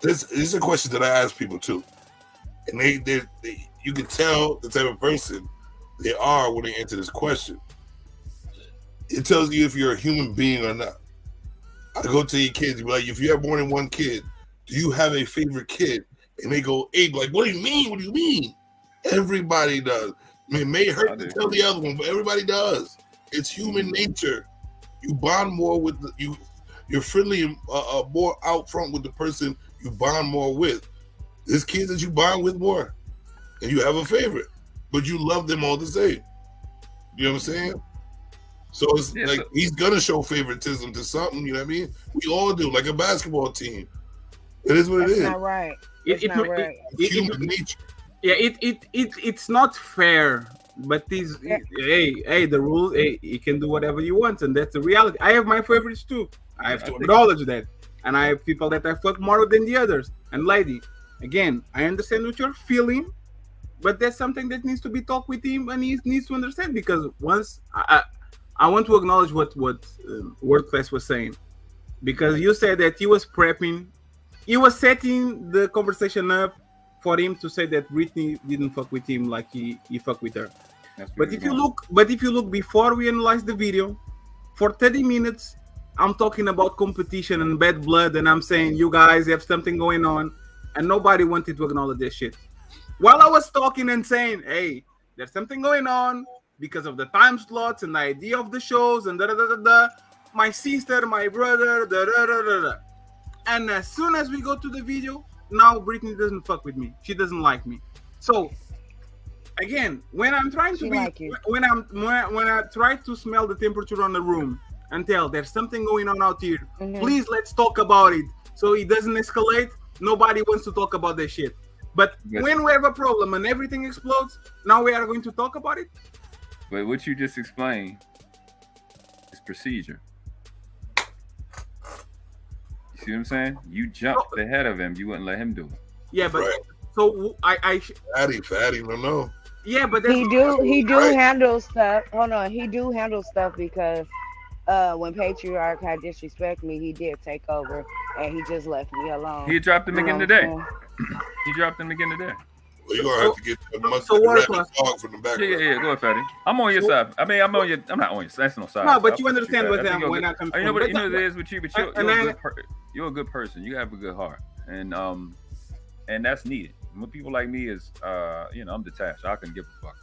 this is a question that I ask people too, and they you can tell the type of person they are when they answer this question. It tells you if you're a human being or not. I go to your kids, you be like, if you have more than one kid, do you have a favorite kid? And they go, "Abe, like, what do you mean? What do you mean?" Everybody does. I mean, it may hurt to tell the other one, but everybody does. It's human nature. You bond more with you're friendly and more out front with the person you bond more with. There's kids that you bond with more, and you have a favorite, but you love them all the same. You know what I'm saying? So it's he's gonna show favoritism to something. You know what I mean? We all do, like a basketball team. It is what it is. That's not right. It's not right. It's human nature. Yeah, it's not fair. But these, hey, the rules. Hey, you can do whatever you want, and that's the reality. I have my favorites too. I have to acknowledge that, and I have people that I fuck more than the others. And lady, again, I understand what you're feeling, but that's something that needs to be talked with him, and he needs to understand because once I want to acknowledge what World Class was saying, because you said that he was prepping, he was setting the conversation up for him to say that Britney didn't fuck with him like he fucked with her. But if you look before we analyze the video, for 30 minutes, I'm talking about competition and bad blood, and I'm saying you guys have something going on. and nobody wanted to acknowledge this shit. While I was talking and saying, "Hey, there's something going on because of the time slots and the idea of the shows and da da da da da," my sister, my brother, da da da da da. And as soon as we go to the video, now Brittany doesn't fuck with me. She doesn't like me. So again, when I'm trying to when I try to smell the temperature on the room and tell there's something going on out here, please let's talk about it so it doesn't escalate. Nobody wants to talk about that shit. But when we have a problem and everything explodes, now we are going to talk about it. But what you just explained is procedure. You see what I'm saying? You jumped ahead of him. You wouldn't let him do it. Yeah, but so I Fatty, no. Yeah, but he do handle stuff. Hold on, he do handle stuff because when Patriarch had disrespect me, he did take over and he just left me alone. He dropped him again today. He dropped him again today. Well, you're gonna have to get the dog from the back. Yeah. Go ahead, Fatty. I'm on your side. I mean, I'm not on your. That's no side. No, but you understand what I'm when I come. You know what it is with you, but you're a good person. You have a good heart, and that's needed. When people like me is, I'm detached. I can give a fuck.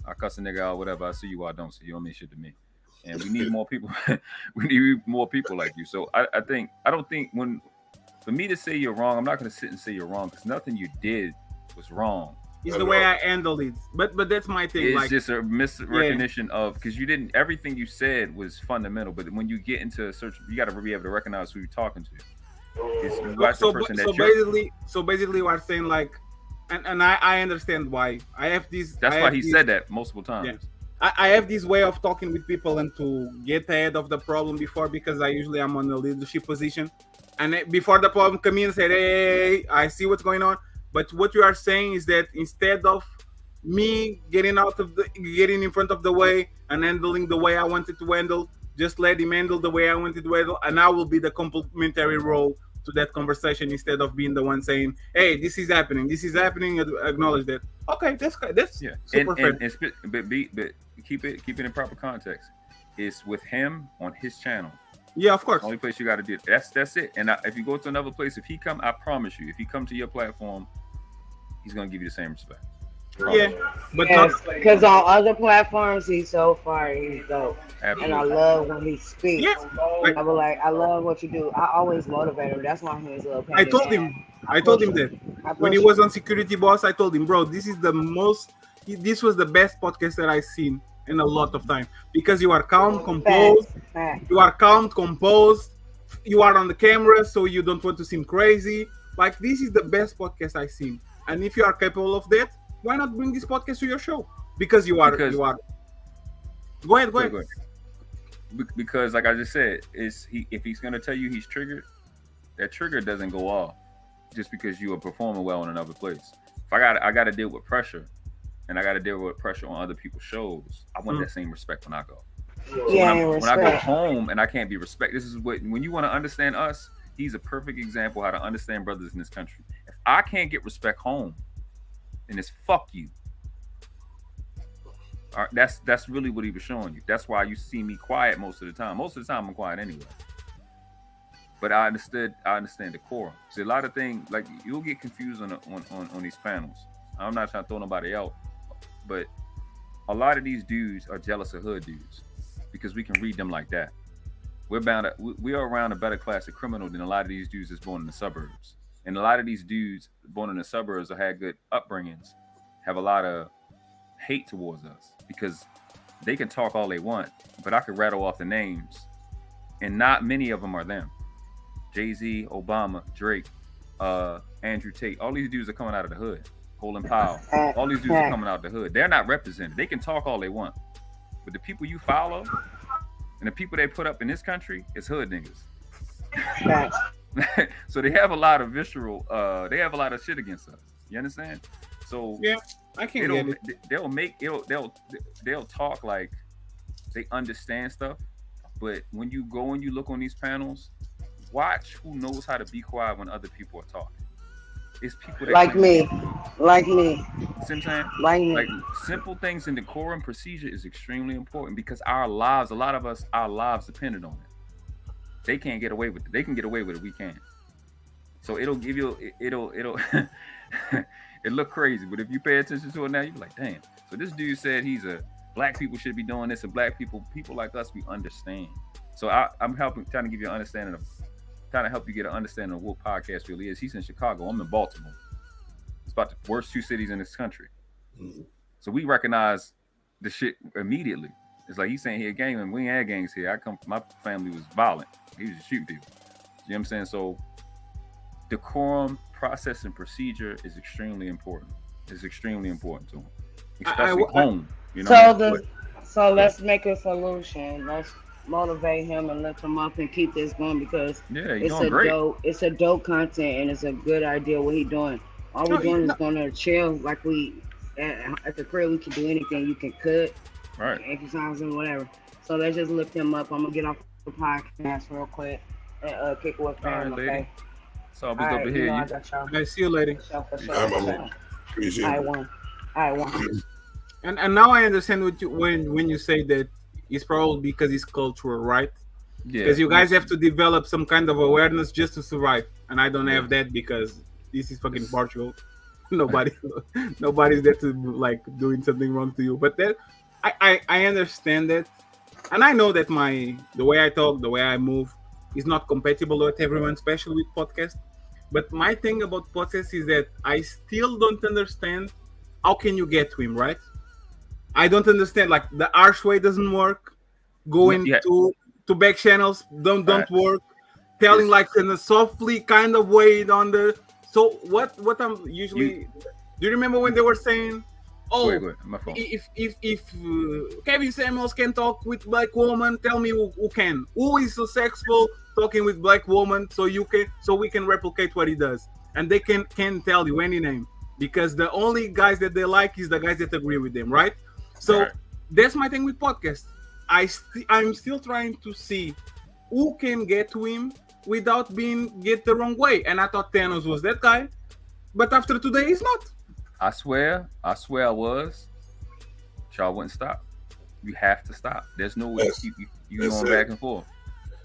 I cuss a nigga out, whatever. I see you, I don't see you. You don't mean shit to me. And we need more people. We need more people like you. So I don't think for me to say you're wrong, I'm not going to sit and say you're wrong because nothing you did was wrong. It's the way I handled it. But that's my thing. It's just a misrecognition of, because you didn't, everything you said was fundamental. But when you get into a search, you got to be able to recognize who you're talking to. So basically what I'm saying, like, and I understand why. I have this. That's why he said that multiple times. Yeah. I have this way of talking with people and to get ahead of the problem before, because I usually am on the leadership position. And before the problem come in, say, hey, I see what's going on. But what you are saying is that instead of me getting in front of the way and handling the way I wanted to handle, just let him handle the way I wanted to handle, and I will be the complementary role to that conversation instead of being the one saying, hey, this is happening, acknowledge that. Okay, that's super fair. But keep it in proper context. It's with him on his channel. Yeah, of course. The only place you got to do that's it. And if you go to another place, if he come, I promise you, if he come to your platform, he's gonna give you the same respect. Yeah, but because on other platforms he's so far, he's dope. Absolutely. And I love when he speaks. Yeah. I love what you do. I always motivate him. That's why he's a little. I told him that when he was on Security Boss, I told him, bro, this was the best podcast that I've seen in a lot of time, because you are calm, composed. You are calm, composed. You are on the camera, so you don't want to seem crazy. Like, this is the best podcast I've seen. And if you are capable of that, why not bring this podcast to your show? Because you are. Go ahead. Because, like I just said, if he's gonna tell you he's triggered, that trigger doesn't go off just because you are performing well in another place. If I got to deal with pressure, and I got to deal with pressure on other people's shows, I want that same respect when I go. So when I go home and I can't be respected, this is when you want to understand us. He's a perfect example how to understand brothers in this country. If I can't get respect home, then it's fuck you. All right, that's really what he was showing you. That's why you see me quiet most of the time. Most of the time I'm quiet anyway. But I understand decorum. See, a lot of things, like, you'll get confused on these panels. I'm not trying to throw nobody out, but a lot of these dudes are jealous of hood dudes because we can read them like that. We are around a better class of criminal than a lot of these dudes that's born in the suburbs. And a lot of these dudes born in the suburbs or had good upbringings have a lot of hate towards us because they can talk all they want, but I could rattle off the names, and not many of them are them. Jay-Z, Obama, Drake, Andrew Tate, all these dudes are coming out of the hood. Colin Powell, all these dudes are coming out of the hood. They're not represented. They can talk all they want, but the people you follow and the people they put up in this country is hood niggas. So they have a lot of visceral, they have a lot of shit against us. You understand? So yeah, I can't get it. They'll talk like they understand stuff, but when you go and you look on these panels, watch who knows how to be quiet when other people are talking. It's people that like me. Sometimes, like simple things in decorum procedure is extremely important because our lives dependent on it. They can't get away with it. They can get away with it. We can't. So it'll give you it'll it look crazy, but if you pay attention to it now, you're like, damn. So this dude said black people should be doing this, and black people like us, we understand. So I'm trying to give you an understanding of, trying to help you get an understanding of what podcast really is. He's in Chicago. I'm in Baltimore. It's about the worst 2 cities in this country. Mhm. So we recognize the shit immediately. It's like he's saying here gang, and we ain't had gangs here. My family was violent. He was just shooting people. You know what I'm saying? So decorum, process, and procedure is extremely important. It's extremely important to him, especially home. You know. So let's make a solution. Let's motivate him and lift him up and keep this going, because he's doing great. It's a dope content and it's a good idea what he's doing. All we're doing is going to chill like we at the crib. We can do anything. You can cook, right? Exercise and whatever. So let's just lift him up. I'm gonna get off the podcast real quick and kick with fam. Okay. So I'll be good to hear you. I see you, lady. For sure. Appreciate it. I won. And now I understand what you when you say that it's probably because it's cultural, right? Yeah. Because you guys have to develop some kind of awareness just to survive, and I don't have that because this is fucking Portugal. Nobody's there to like doing something wrong to you. But that I understand that, and I know that the way I talk, the way I move, is not compatible with everyone, especially with podcasts. But my thing about podcasts is that I still don't understand how can you get to him, right? I don't understand. Like the harsh way doesn't work. Going to back channels don't work. Telling like in a softly kind of way on the. So what I'm usually. Do you remember when they were saying, "Oh, my phone. if Kevin Samuels can talk with black woman, tell me who can. Who is successful talking with black woman so we can replicate what he does, and they can tell you any name, because the only guys that they like is the guys that agree with them, right? So that's my thing with podcasts. I'm still trying to see who can get to him without being get the wrong way. And I thought Thanos was that guy, but after today, he's not. I swear I was. Y'all wouldn't stop. You have to stop. There's no way you going back and forth.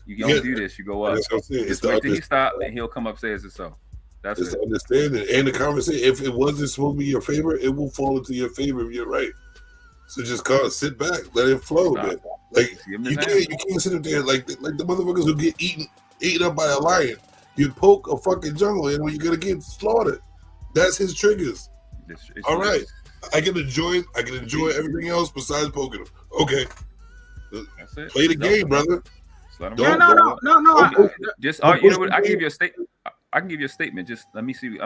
You don't do this. You go up. Just wait till he stop, and he'll come upstairs and so. That's it. Understanding and the conversation. If it wasn't supposed to be your favorite, it will fall into your favor if you're right. So just sit back, let it flow, man. Like you can't sit up there like the motherfuckers who get eaten up by a lion. You poke a fucking jungle and when you're gonna get slaughtered. That's his triggers. All right. I can enjoy everything else besides poking him. Okay. That's it. Play the game, brother. No. Just you know what? I can give you a statement. I can give you a statement. Just let me see.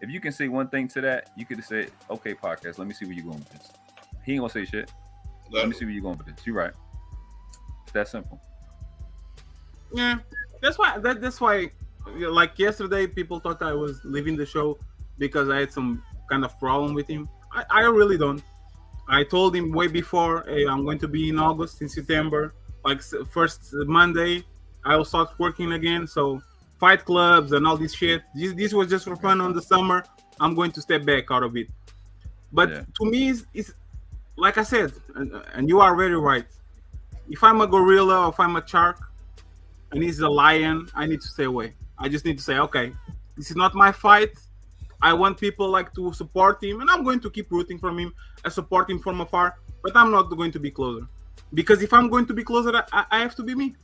If you can say one thing to that, you could say, "Okay, podcast. Let me see where you're going with this." He ain't gonna say shit. Let me see where you're going with this. You're right. It's that simple. Yeah, that's why. That's why. Like yesterday, people thought I was leaving the show because I had some kind of problem with him. I really don't. I told him way before, hey, I'm going to be in August, in September, like first Monday, I will start working again. So fight clubs and all this shit. This was just for fun on the summer. I'm going to step back out of it. But to me, it's like I said, and you are very right. If I'm a gorilla or if I'm a shark and he's a lion, I need to stay away. I just need to say, okay, this is not my fight. I want people like to support him, and I'm going to keep rooting for him and support him from afar, but I'm not going to be closer. Because if I'm going to be closer, I have to be me.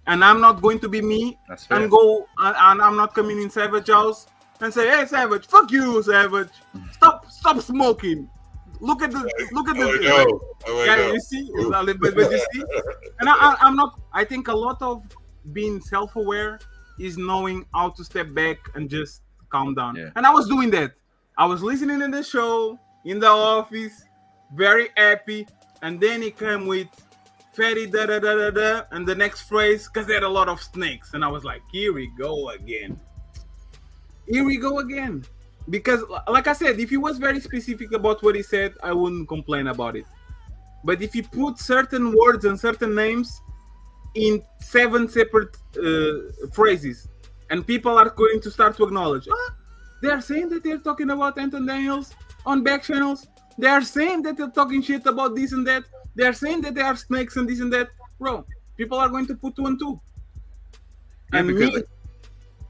And I'm not going to be me and I'm not coming in Savage house and say, hey, Savage, fuck you, Savage. Stop smoking. Look at this. You see? But you see? And I'm not, I think a lot of being self-aware is knowing how to step back and just calm down. Yeah. And I was doing that. I was listening to the show in the office, very happy. And then he came with fatty da da da da da, and the next phrase, because they had a lot of snakes. And I was like, here we go again. Because, like I said, if he was very specific about what he said, I wouldn't complain about it. But if he put certain words and certain names in 7 separate phrases, and people are going to start to acknowledge, they are saying that they're talking about Anton Daniels on back channels. They are saying that they're talking shit about this and that. They are saying that they are snakes and this and that. Bro, people are going to put 2 and 2. Yeah,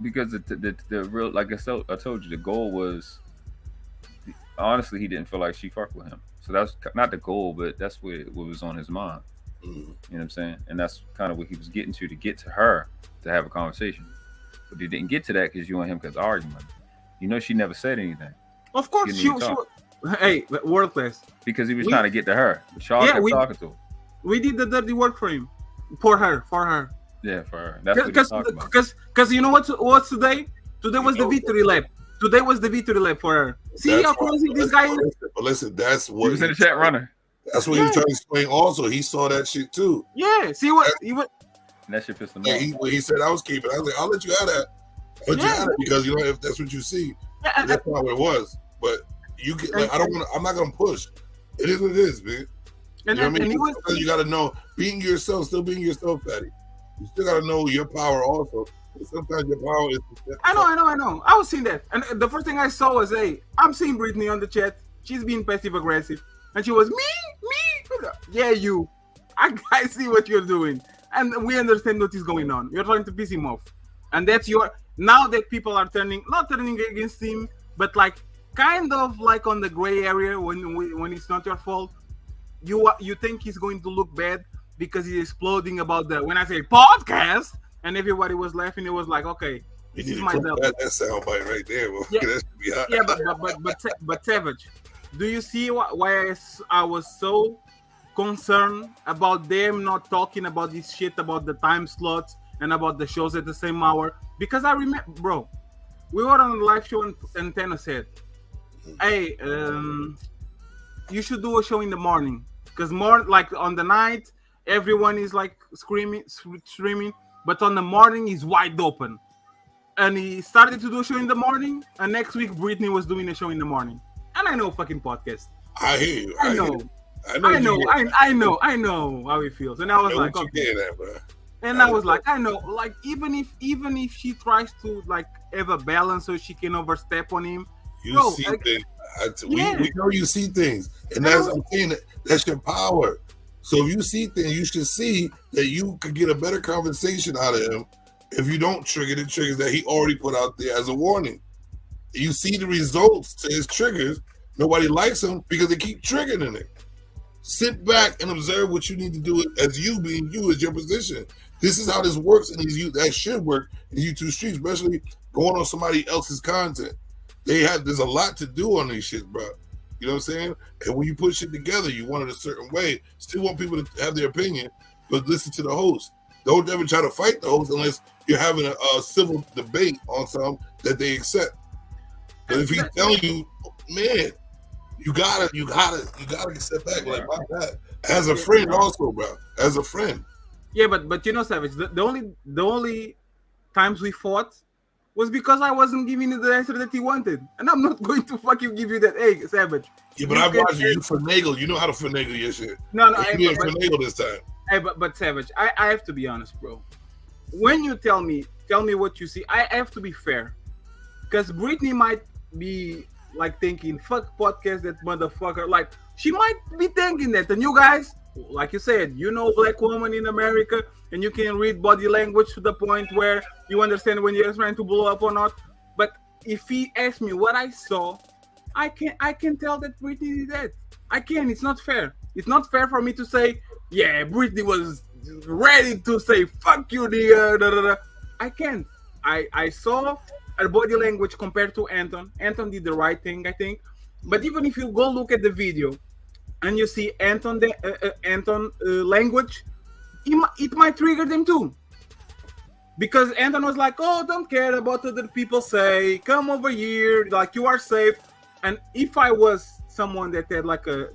Because the real, like I told you, the goal was, honestly, he didn't feel like she fucked with him. So that's not the goal, but that's what was on his mind. Mm. You know what I'm saying? And that's kind of what he was getting to get to her to have a conversation. But he didn't get to that because you and him got argument. You know, she never said anything. Of course, she hey, world class. Because he was trying to get to her. But Shaw kept talking to her. We did the dirty work for him. For her. Yeah, for her. That's what he's talking about. Because you know what's today? Today was the victory lap. Today was the victory lap for her. See how crazy this guy is? But listen, that's what he was in the chat runner. That's what he was trying to explain also. He saw that shit too. Yeah, see what he would. And that shit pissed him off. He said I was keeping. I was like, I'll let you have that. I'll let you have it because you know if that's what you see, that's not what it was. But you get like I don't want. I'm not gonna push. It is what it is, man. You know what I mean? You got to know being yourself, still being yourself, Patty. You still got to know your power also. Sometimes your power is. I know. I was seeing that, and the first thing I saw was, hey, I'm seeing Brittany on the chat. She's being passive aggressive, and she was me. Yeah, you. I see what you're doing, and we understand what is going on. You're trying to piss him off, and that's your. Now that people are not turning against him, but like kind of like on the gray area when it's not your fault. You think he's going to look bad because he's exploding about when I say podcast and everybody was laughing. It was like, okay, this is my double. That soundbite right there. Bro. Yeah, that should be hot. Yeah, but Savage, do you see why I was so concerned about them not talking about this shit about the time slots and about the shows at the same hour? Because I remember, bro, we were on a live show and Tana said, hey, you should do a show in the morning because more like on the night everyone is like streaming, but on the morning is wide open. And he started to do a show in the morning, and next week Brittany was doing a show in the morning. And I know fucking podcast. I hear you. I know how it feels. And I was like, okay. And I was like, I know, like even if she tries to like have a balance so she can overstep on him. You see things. We know you see things, and I'm saying that's your power. So if you see things, you should see that you could get a better conversation out of him if you don't trigger the triggers that he already put out there as a warning. You see the results to his triggers. Nobody likes him because they keep triggering it. Sit back and observe what you need to do as you being you as your position. This is how this works, and that should work in YouTube streams, especially going on somebody else's content. There's a lot to do on these shit, bro. You know what I'm saying? And when you put shit together, you want it a certain way. Still want people to have their opinion, but listen to the host. Don't ever try to fight the host unless you're having a civil debate on something that they accept. But if he's telling you, man, you gotta step back like my God. As a friend, also, bro. As a friend. Yeah, but you know, Savage. The only times we fought was because I wasn't giving you the answer that he wanted. And I'm not going to fucking give you that. Hey, Savage. Yeah, but I've watched you finagle. You know how to finagle your shit. No, you didn't finagle this time. Hey, but Savage, I have to be honest, bro. When you tell me what you see, I have to be fair. Because Brittany might be like thinking, fuck podcast, that motherfucker. Like, she might be thinking that. And you guys, like you said, you know black woman in America, and you can read body language to the point where you understand when you're trying to blow up or not. But if he asks me what I saw, I can tell that Brittany did that. I can. It's not fair. It's not fair for me to say, yeah, Brittany was ready to say fuck you, nigga. I can't. I saw her body language compared to Anton. Anton did the right thing, I think. But even if you go look at the video and you see Anton language, it might trigger them too. Because Anton was like, oh, don't care about what other people say. Come over here, like you are safe. And if I was someone that had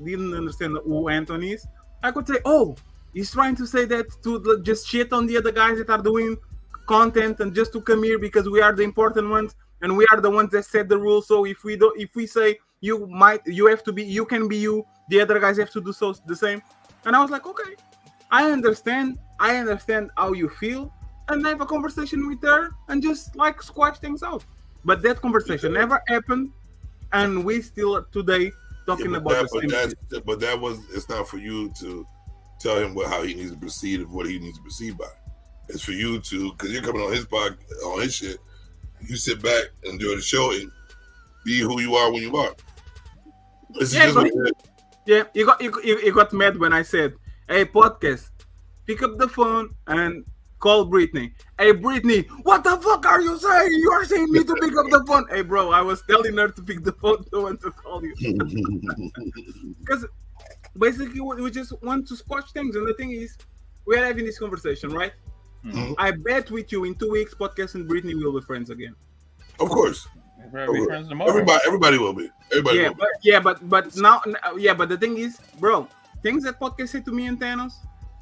didn't understand who Anton is, I could say, oh, he's trying to say that to just shit on the other guys that are doing content and just to come here because we are the important ones and we are the ones that set the rules. So if we say you can be you, the other guys have to do so the same. And I was like, okay, I understand how you feel, and have a conversation with her and just like squash things out. But that conversation never happened, and we still today talking about the same shit. But it's not for you to tell him how he needs to proceed and what he needs to proceed by. It's for you to, because you're coming on his podcast, on his shit, You sit back, enjoy the show, and be who you are when you are. You got mad when I said, "Hey, podcast, pick up the phone and call Brittany." Hey, Brittany, what the fuck are you saying? You are saying me to pick up the phone. Hey, bro, I was telling her to pick the phone to call you. Because basically, we just want to squash things. And the thing is, we are having this conversation, right? Mm-hmm. I bet with you in 2 weeks, podcast and Brittany will be friends again. Of course. Everybody will be. Everybody will be. But now, but the thing is, bro, things that podcast said to me and Thanos,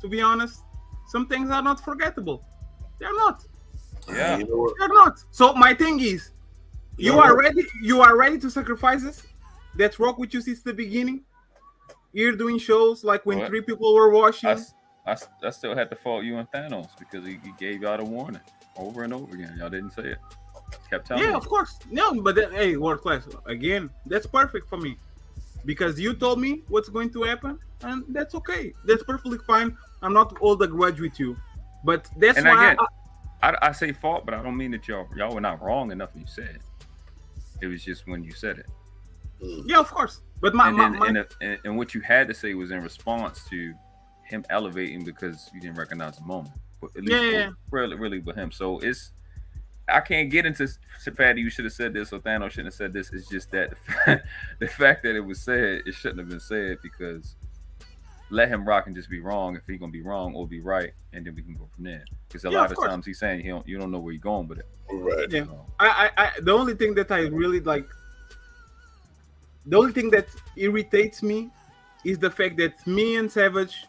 to be honest, some things are not forgettable. They're not. Yeah, they're not. So my thing is, you are ready. You are ready to sacrifice this. That rock with you since the beginning. You're doing shows like when 3 people were watching. I still had to fault you and Thanos because he gave y'all the warning over and over again. Y'all didn't say it. Kept telling me. Of course. No, but hey, world class again. That's perfect for me because you told me what's going to happen, and that's okay. That's perfectly fine. I'm not hold a grudge with you, but that's and why again, I say fault, but I don't mean that y'all were not wrong enough when you said it. It was just when you said it. Yeah, of course. But and what you had to say was in response to him elevating because you didn't recognize the moment. But at least really with him. So I can't get into Fatty, you should have said this or Thanos shouldn't have said this. It's just that the fact that it was said, it shouldn't have been said because let him rock and just be wrong if he's gonna be wrong or be right, and then we can go from there. Because a lot of times he's saying you don't know where he's going with it. Right. Yeah. I the only thing that I really like, the only thing that irritates me is the fact that me and Savage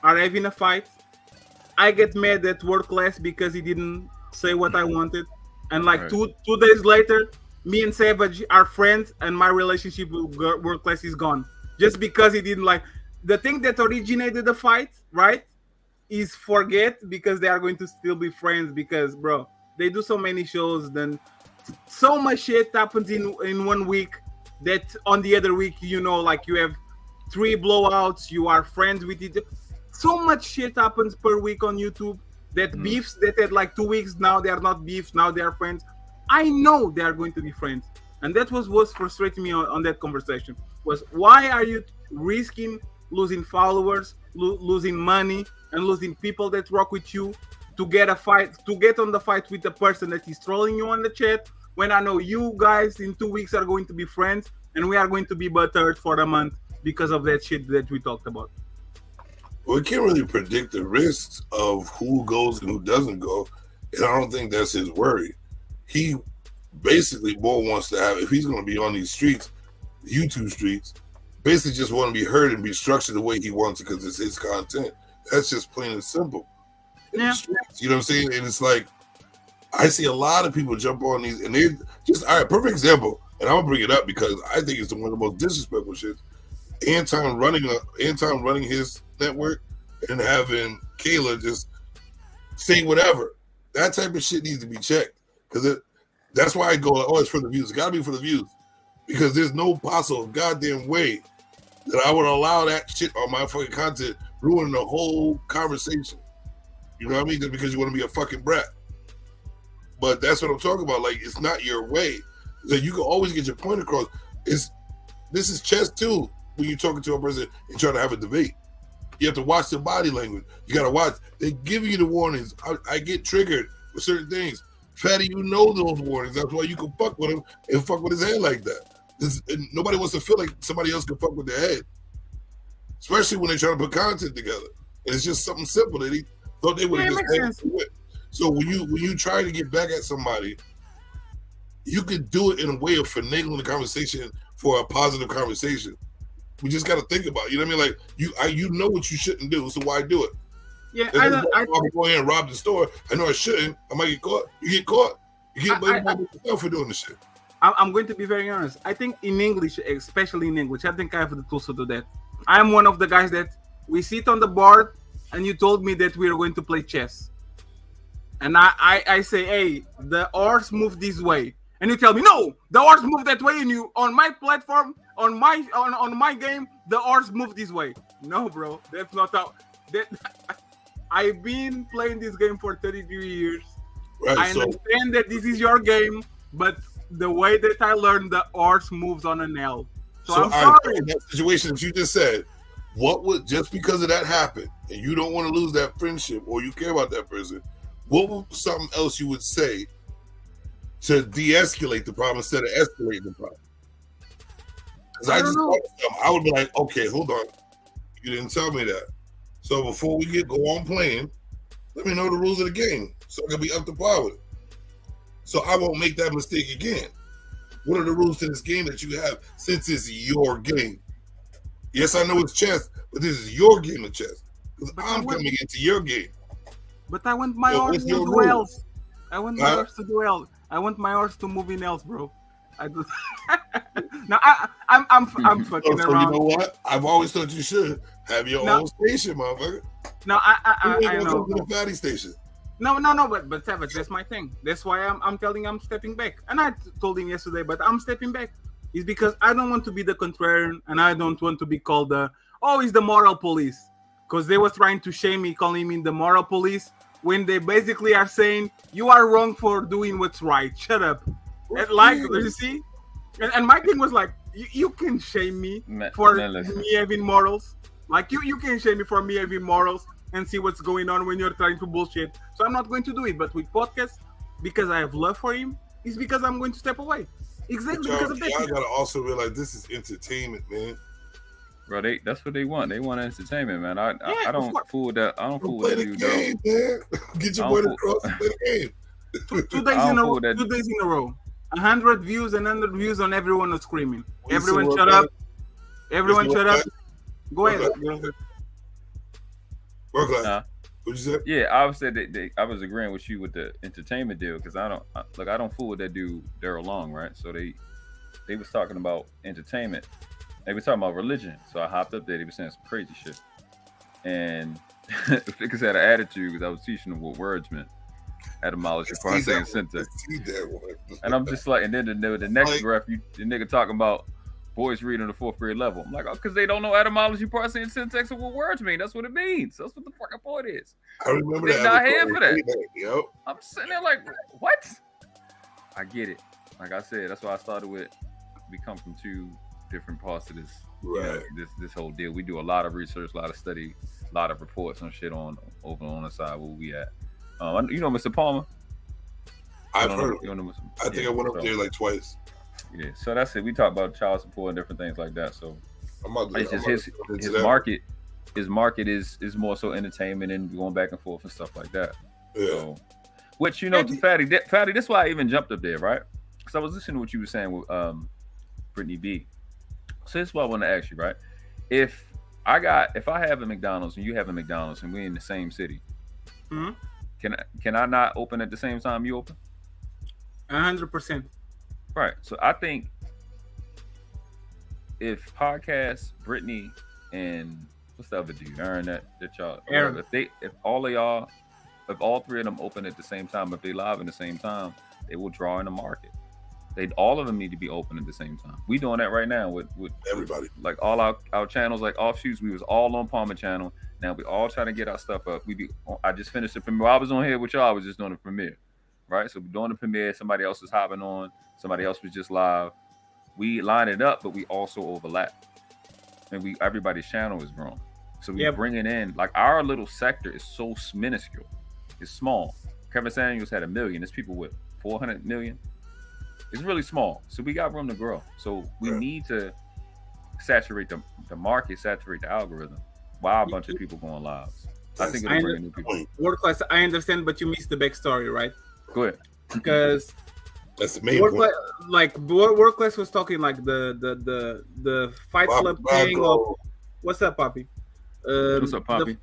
are having a fight. I get mad at World Class because he didn't say what I wanted, and like two days later, me and Savage are friends, and my relationship with World Class is gone just because he didn't like. The thing that originated the fight, right, is forget because they are going to still be friends because, bro, they do so many shows, then so much shit happens in 1 week that on the other week, like you have 3 blowouts, you are friends with it. So much shit happens per week on YouTube that beefs that had like 2 weeks, now they are not beefs, now they are friends. I know they are going to be friends. And that was what frustrated me on that conversation, was why are you risking losing followers, losing money, and losing people that rock with you to get on the fight with the person that is trolling you on the chat, when I know you guys in 2 weeks are going to be friends and we are going to be buttered for a month because of that shit that we talked about. Well, we can't really predict the risks of who goes and who doesn't go, and I don't think that's his worry. He basically more wants to have, if he's going to be on these streets, YouTube streets, basically just want to be heard and be structured the way he wants it because it's his content. That's just plain and simple. Yeah. You know what I'm saying? And it's like, I see a lot of people jump on these, and they just, all right, perfect example, and I'm going to bring it up because I think it's one of the most disrespectful shit. Anton running his network and having Kayla just say whatever. That type of shit needs to be checked because that's why I go, it's for the views. It got to be for the views because there's no possible goddamn way that I would allow that shit on my fucking content ruining the whole conversation. You know what I mean? Just because you want to be a fucking brat. But that's what I'm talking about. Like, it's not your way. So you can always get your point across. This is chess too. When you're talking to a person and trying to have a debate, you have to watch their body language. You got to watch. They give you the warnings. I get triggered with certain things. Fatty, you know those warnings. That's why you can fuck with him and fuck with his head like that. And nobody wants to feel like somebody else can fuck with their head, especially when they're trying to put content together. And it's just something simple that he thought they would have just had it. So when you try to get back at somebody, you could do it in a way of finagling the conversation for a positive conversation. We just got to think about it. You know what I mean? Like, you know what you shouldn't do, so why do it? Yeah, I go in and rob the store. I know I shouldn't. I might get caught. You get caught. You get blamed on yourself for doing this shit. I'm going to be very honest. I think in English, especially in English, I think I have the tools to do that. I'm one of the guys that we sit on the board and you told me that we are going to play chess. And I say, hey, the horse moved this way. And you tell me, no, the horse moved that way. And you, on my platform, on my game, the horse moved this way. No, bro, that's not how. I've been playing this game for 33 years. Right. I understand that this is your game, but the way that I learned, the horse moves on an L. So I'm sorry. In that situation that you just said, what would, just because of that happen, and you don't want to lose that friendship or you care about that person, what would something else you would say to de-escalate the problem instead of escalating the problem? Because I would be like, okay, hold on, you didn't tell me that. So before we go on playing, let me know the rules of the game so I can be up to par with it. So I won't make that mistake again. What are the rules to this game that you have since it's your game? Yes, I know it's chess, but this is your game of chess. Because I'm coming into your game. But I want my horse to do else. I want my horse to do else. I want my horse to move in else, bro. I do. Now I'm fucking around. You know what? I've always thought you should have your own station, motherfucker. No, I know. The fatty station. No, but Savage, that's my thing. That's why I'm telling I'm stepping back. And I told him yesterday, but I'm stepping back. It's because I don't want to be the contrarian, and I don't want to be called he's the moral police. Because they were trying to shame me, calling me the moral police, when they basically are saying you are wrong for doing what's right. Shut up. And like, you see? And my thing was like, you can shame me for me having morals. Like you can shame me for me having morals and see what's going on when you're trying to bullshit. So I'm not going to do it. But with podcasts, because I have love for him, it's because I'm going to step away. Exactly because of that. I gotta also realize this is entertainment, man. Bro, that's what they want. They want entertainment, man. I don't fool with that. I don't fool with you, game, man. Get your boy to cross and play the game. Two days in a row. 100 views and 100 views on everyone is screaming. Everyone shut up. Everyone shut up. Go ahead. What'd you say? Yeah, I was said I was agreeing with you with the entertainment deal because I don't fool with that dude Daryl Long, right? So they was talking about entertainment. They were talking about religion. So I hopped up there. They were saying some crazy shit, and niggas had an attitude because I was teaching them what words meant, etymology, parsing, and syntax. And I'm just like, and then the next breath, the nigga talking about boys reading the 4th grade level. I'm like, because they don't know etymology, parsing, and syntax of what words mean. That's what it means. That's what the fucking point is. I remember they're not here for that. I'm sitting there like, what? I get it. Like I said, that's why I started with. We come from two different parts of this, this whole deal. We do a lot of research, a lot of study, a lot of reports on shit over on the side where we at. You know Mr. Palmer? I've heard. I think I went up there like twice. Yeah, so that's it. We talk about child support and different things like that. So it's just his market. His market is more so entertainment and going back and forth and stuff like that. Yeah. So, which to Fatty, that's why I even jumped up there, right? Because I was listening to what you were saying with Brittany B. So this is what I want to ask you, right? If I have a McDonald's and you have a McDonald's and we're in the same city, can I not open at the same time you open? 100%. Right. So I think if podcast, Brittany, and what's the other dude, Aaron, that y'all, Aaron. if all three of them open at the same time, if they live in the same time, they will draw in the market. All of them need to be open at the same time. We doing that right now with everybody. Like all our channels, like offshoots. We was all on Palmer channel. Now we all trying to get our stuff up. I just finished the premiere. While I was on here with y'all, I was just doing the premiere, right? So we're doing the premiere. Somebody else is hopping on. Somebody else was just live. We line it up, but we also overlap, and everybody's channel is growing. So we bring it in. Like our little sector is so minuscule. It's small. Kevin Samuels had 1 million. There's people with 400 million. It's really small, so we got room to grow. So we need to saturate the market, saturate the algorithm. While a bunch of people going live, I think it'll bring new people. World class, I understand, but you missed the backstory, right? Go ahead. Because that's the main point. World class was talking like the Fight Club thing. What's up, Poppy? What's up, Poppy?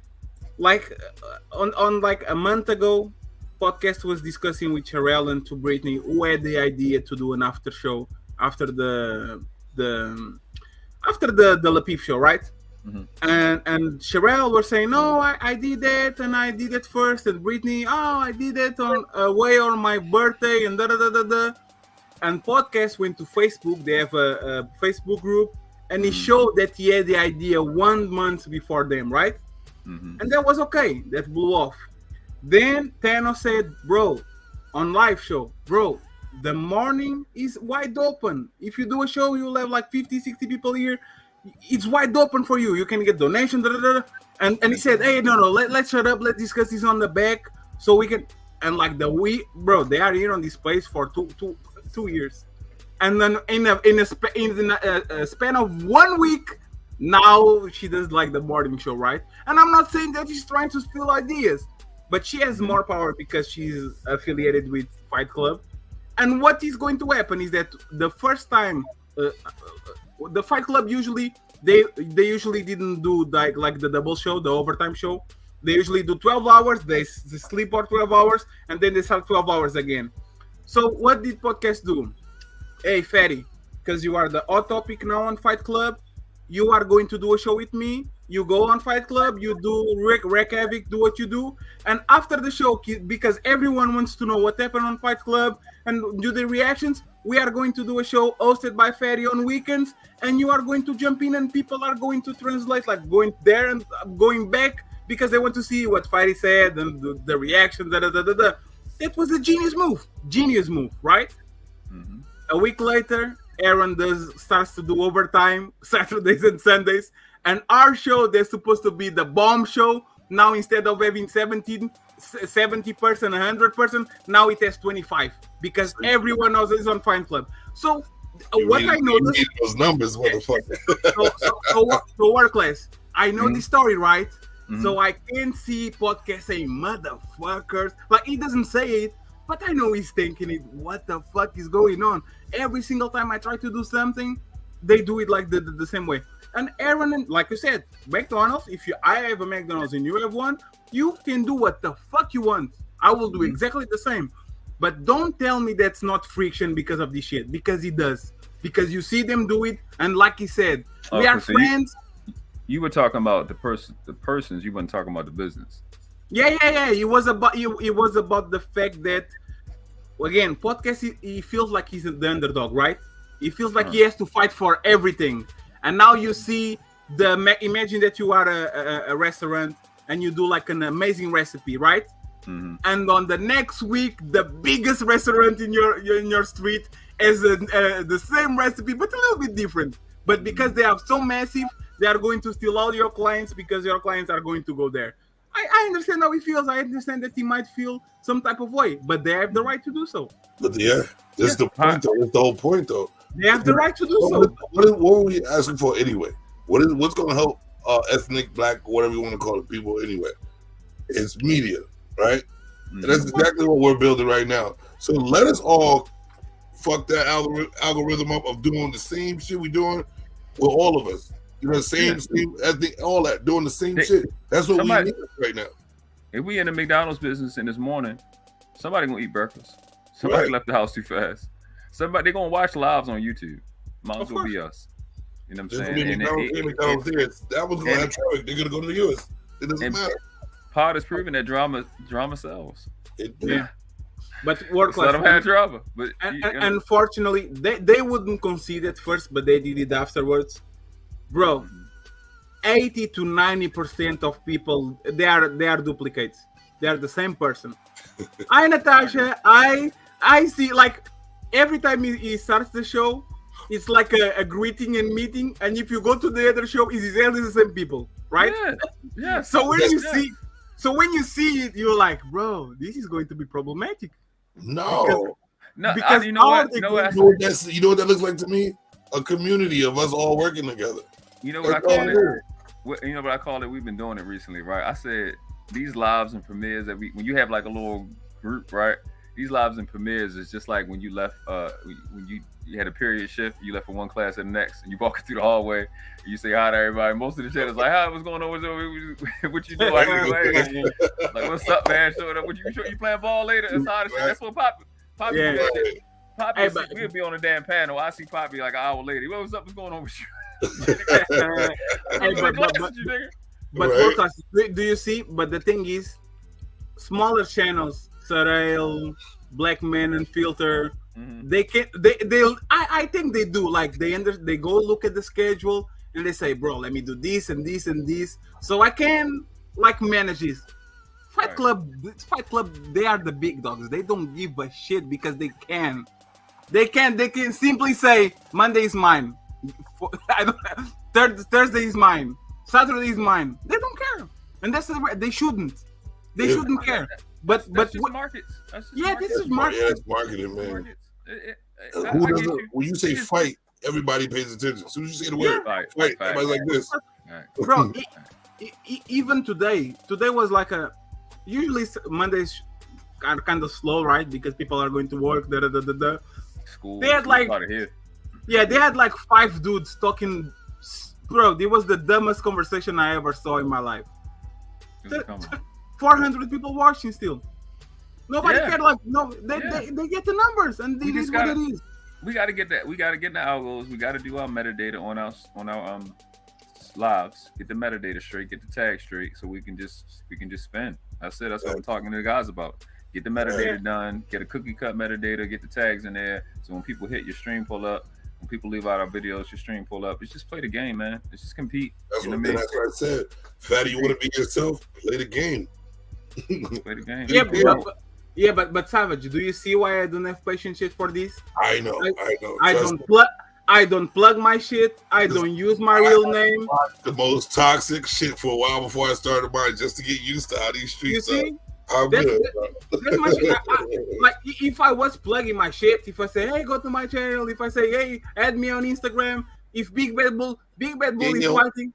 On like a month ago, podcast was discussing with Sherelle and to Brittany who had the idea to do an after show after the Lapif show, right? Mm-hmm. And Sherelle were saying, no, I did that and I did it first, and Brittany, I did it on my birthday and da. And podcast went to Facebook. They have a Facebook group, and he showed that he had the idea 1 month before them, right? Mm-hmm. And that was okay. That blew off. Then Thanos said, bro, on live show, bro. The morning is wide open. If you do a show, you'll have like 50, 60 people here. It's wide open for you. You can get donations. Da, da, da. And he said, hey, no, let's shut up. Let's discuss this on the back so we can. And like bro, they are here on this place for 2 years. And then in a span of 1 week, now she does like the morning show, right? And I'm not saying that she's trying to steal ideas, but she has more power because she's affiliated with Fight Club. And what is going to happen is that the first time, the Fight Club usually they usually didn't do like the double show, the overtime show. They usually do 12 hours. They sleep for 12 hours, and then they start 12 hours again. So what did podcast do? Hey, Fatty, because you are the hot topic now on Fight Club, you are going to do a show with me. You go on Fight Club, you do wreak havoc, do what you do. And after the show, because everyone wants to know what happened on Fight Club and do the reactions, we are going to do a show hosted by Fatty on weekends. And you are going to jump in and people are going to translate, like going there and going back because they want to see what Fatty said and the reaction. It was a genius move, right? Mm-hmm. A week later, Aaron starts to do overtime Saturdays and Sundays, and our show, they're supposed to be the bomb show. Now instead of having 70 person, 100 person, now it has 25 because everyone else is on Fight Club. So what I know, those numbers, motherfucker. so work class. I know the story, right? Mm-hmm. So I can see podcast saying motherfuckers, like he doesn't say it. But I know he's thinking it. What the fuck is going on? Every single time I try to do something, they do it like the same way. And Aaron, like you said, McDonald's. If I have a McDonald's and you have one, you can do what the fuck you want. I will do exactly the same. But don't tell me that's not friction because of this shit. Because it does. Because you see them do it, and like he said, we are friends. You were talking about the persons. You weren't talking about the business. Yeah. It was about the fact that, again, podcast. He feels like he's the underdog, right? He feels like he has to fight for everything. And now you see imagine that you are a restaurant and you do like an amazing recipe, right? Mm-hmm. And on the next week, the biggest restaurant in your street has the same recipe, but a little bit different. But because they are so massive, they are going to steal all your clients because your clients are going to go there. I understand how he feels. I understand that he might feel some type of way, but they have the right to do so. But that's the point, though. That's the whole point, though. They have the right to do so. What are we asking for anyway? What's going to help ethnic, black, whatever you want to call it, people anyway? It's media, right? Mm-hmm. And that's exactly what we're building right now. So let us all fuck that algorithm up of doing the same shit we're doing with all of us. You know, same ethnic, all that, doing the same shit. That's what we need right now. If we in the McDonald's business in this morning, somebody gonna eat breakfast. Somebody left the house too fast. They gonna watch lives on YouTube. Might as well be us. You know what I'm saying? That was gonna have traffic. They're gonna go to the US. It doesn't matter. Pod is proving that drama sells. But work let them have drama. But unfortunately, they wouldn't concede at first, but they did it afterwards. Bro, 80 to 90% of people they are duplicates. They are the same person. Natasha, I see, like, every time he starts the show, it's like a greeting and meeting, and if you go to the other show, it's exactly the same people, right? Yeah. So when you see it, you're like, bro, this is going to be problematic. No, because you know what that looks like to me? A community of us all working together. You know what I call it? You know what I call it? We've been doing it recently, right? I said these lives and premieres that when you have like a little group, right? These lives and premieres is just like when you left, when you had a period shift, you left from one class to the next, and you walk through the hallway, and you say hi to everybody. Most of the shit is like, "Hi, what's going on? What you doing? Like, what's up, man? Showing up? You playing ball later? That's what Poppy. Poppy, we'll be on a damn panel. I see Poppy like an hour later. What's up? What's going on with you? But do you see? But the thing is, smaller channels, Sorrel, Black Man and Filter, they can. I think they do. Like they go look at the schedule and they say, bro, let me do this and this and this, so I can like manage this. Fight Club, they are the big dogs. They don't give a shit because they can. They can simply say Monday is mine, Thursday is mine, Saturday is mine. They don't care, and they shouldn't. They shouldn't care. But just markets. This is marketing. Yeah, it's marketing, man. Who doesn't? When you say fight, everybody pays attention. As soon as you say the word fight, everybody's like this. Bro, even today was like usually Mondays are kind of slow, right? Because people are going to work. School. They had like, they had like 5 dudes talking. Bro, it was the dumbest conversation I ever saw in my life. 400 people watching still. Nobody cared. Like, no, they get the numbers, and it is what it is. We got to get that. We got to get the algos. We got to do our metadata on our lives. Get the metadata straight. Get the tag straight, so we can just spend. That's what I'm talking to the guys about. Get the metadata done. Get a cookie cut metadata. Get the tags in there, so when people hit, your stream pull up. When people leave out our videos, your stream pull up. It's just play the game, man. It's just compete. That's what I said. Fatty, you want to be yourself? Play the game. Play the game. But Savage, do you see why I don't have patient shit for this? I know. I don't plug my shit. I don't use my real name. The most toxic shit for a while before I started mine, just to get used to how these streets are. That's my shit. Like, if I was plugging my shit, if I say, hey, go to my channel, if I say, hey, add me on Instagram, if Big Bad Bull is fighting,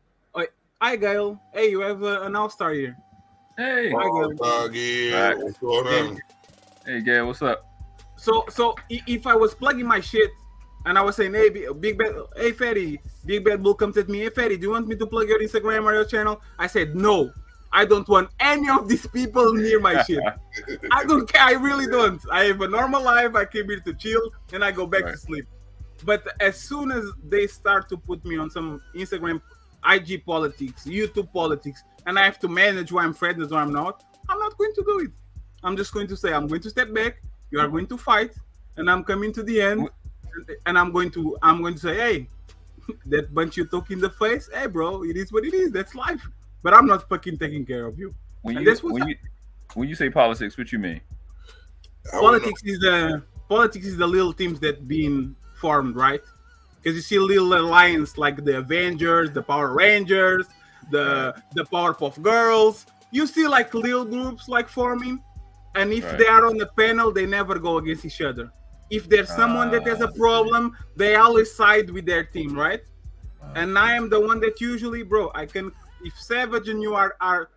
hi Gail, hey, you have an all-star here. Hey, what's going on? Hey, Gail, what's up? So if I was plugging my shit and I was saying, hey, hey, Fatty, Big Bad Bull comes at me, hey, Fatty, do you want me to plug your Instagram or your channel? I said, no, I don't want any of these people near my shit. I don't care. I really don't. I have a normal life. I came here to chill and I go back to sleep. But as soon as they start to put me on some Instagram, IG politics, YouTube politics, and I have to manage who I'm friends or I'm not going to do it. I'm just going to say, I'm going to step back. You are going to fight, and I'm coming to the end, and I'm going to say, hey, that bunch you took in the face, hey, bro, it is what it is. That's life. But I'm not fucking taking care of you. When you say politics, what you mean? Politics is the little teams that being formed, right? Because you see little alliance like the Avengers, the Power Rangers, the Powerpuff Girls. You see like little groups like forming, and if they are on the panel, they never go against each other. If there's someone that has a problem, they always side with their team, right? And I am the one that usually, bro, if Savage and you are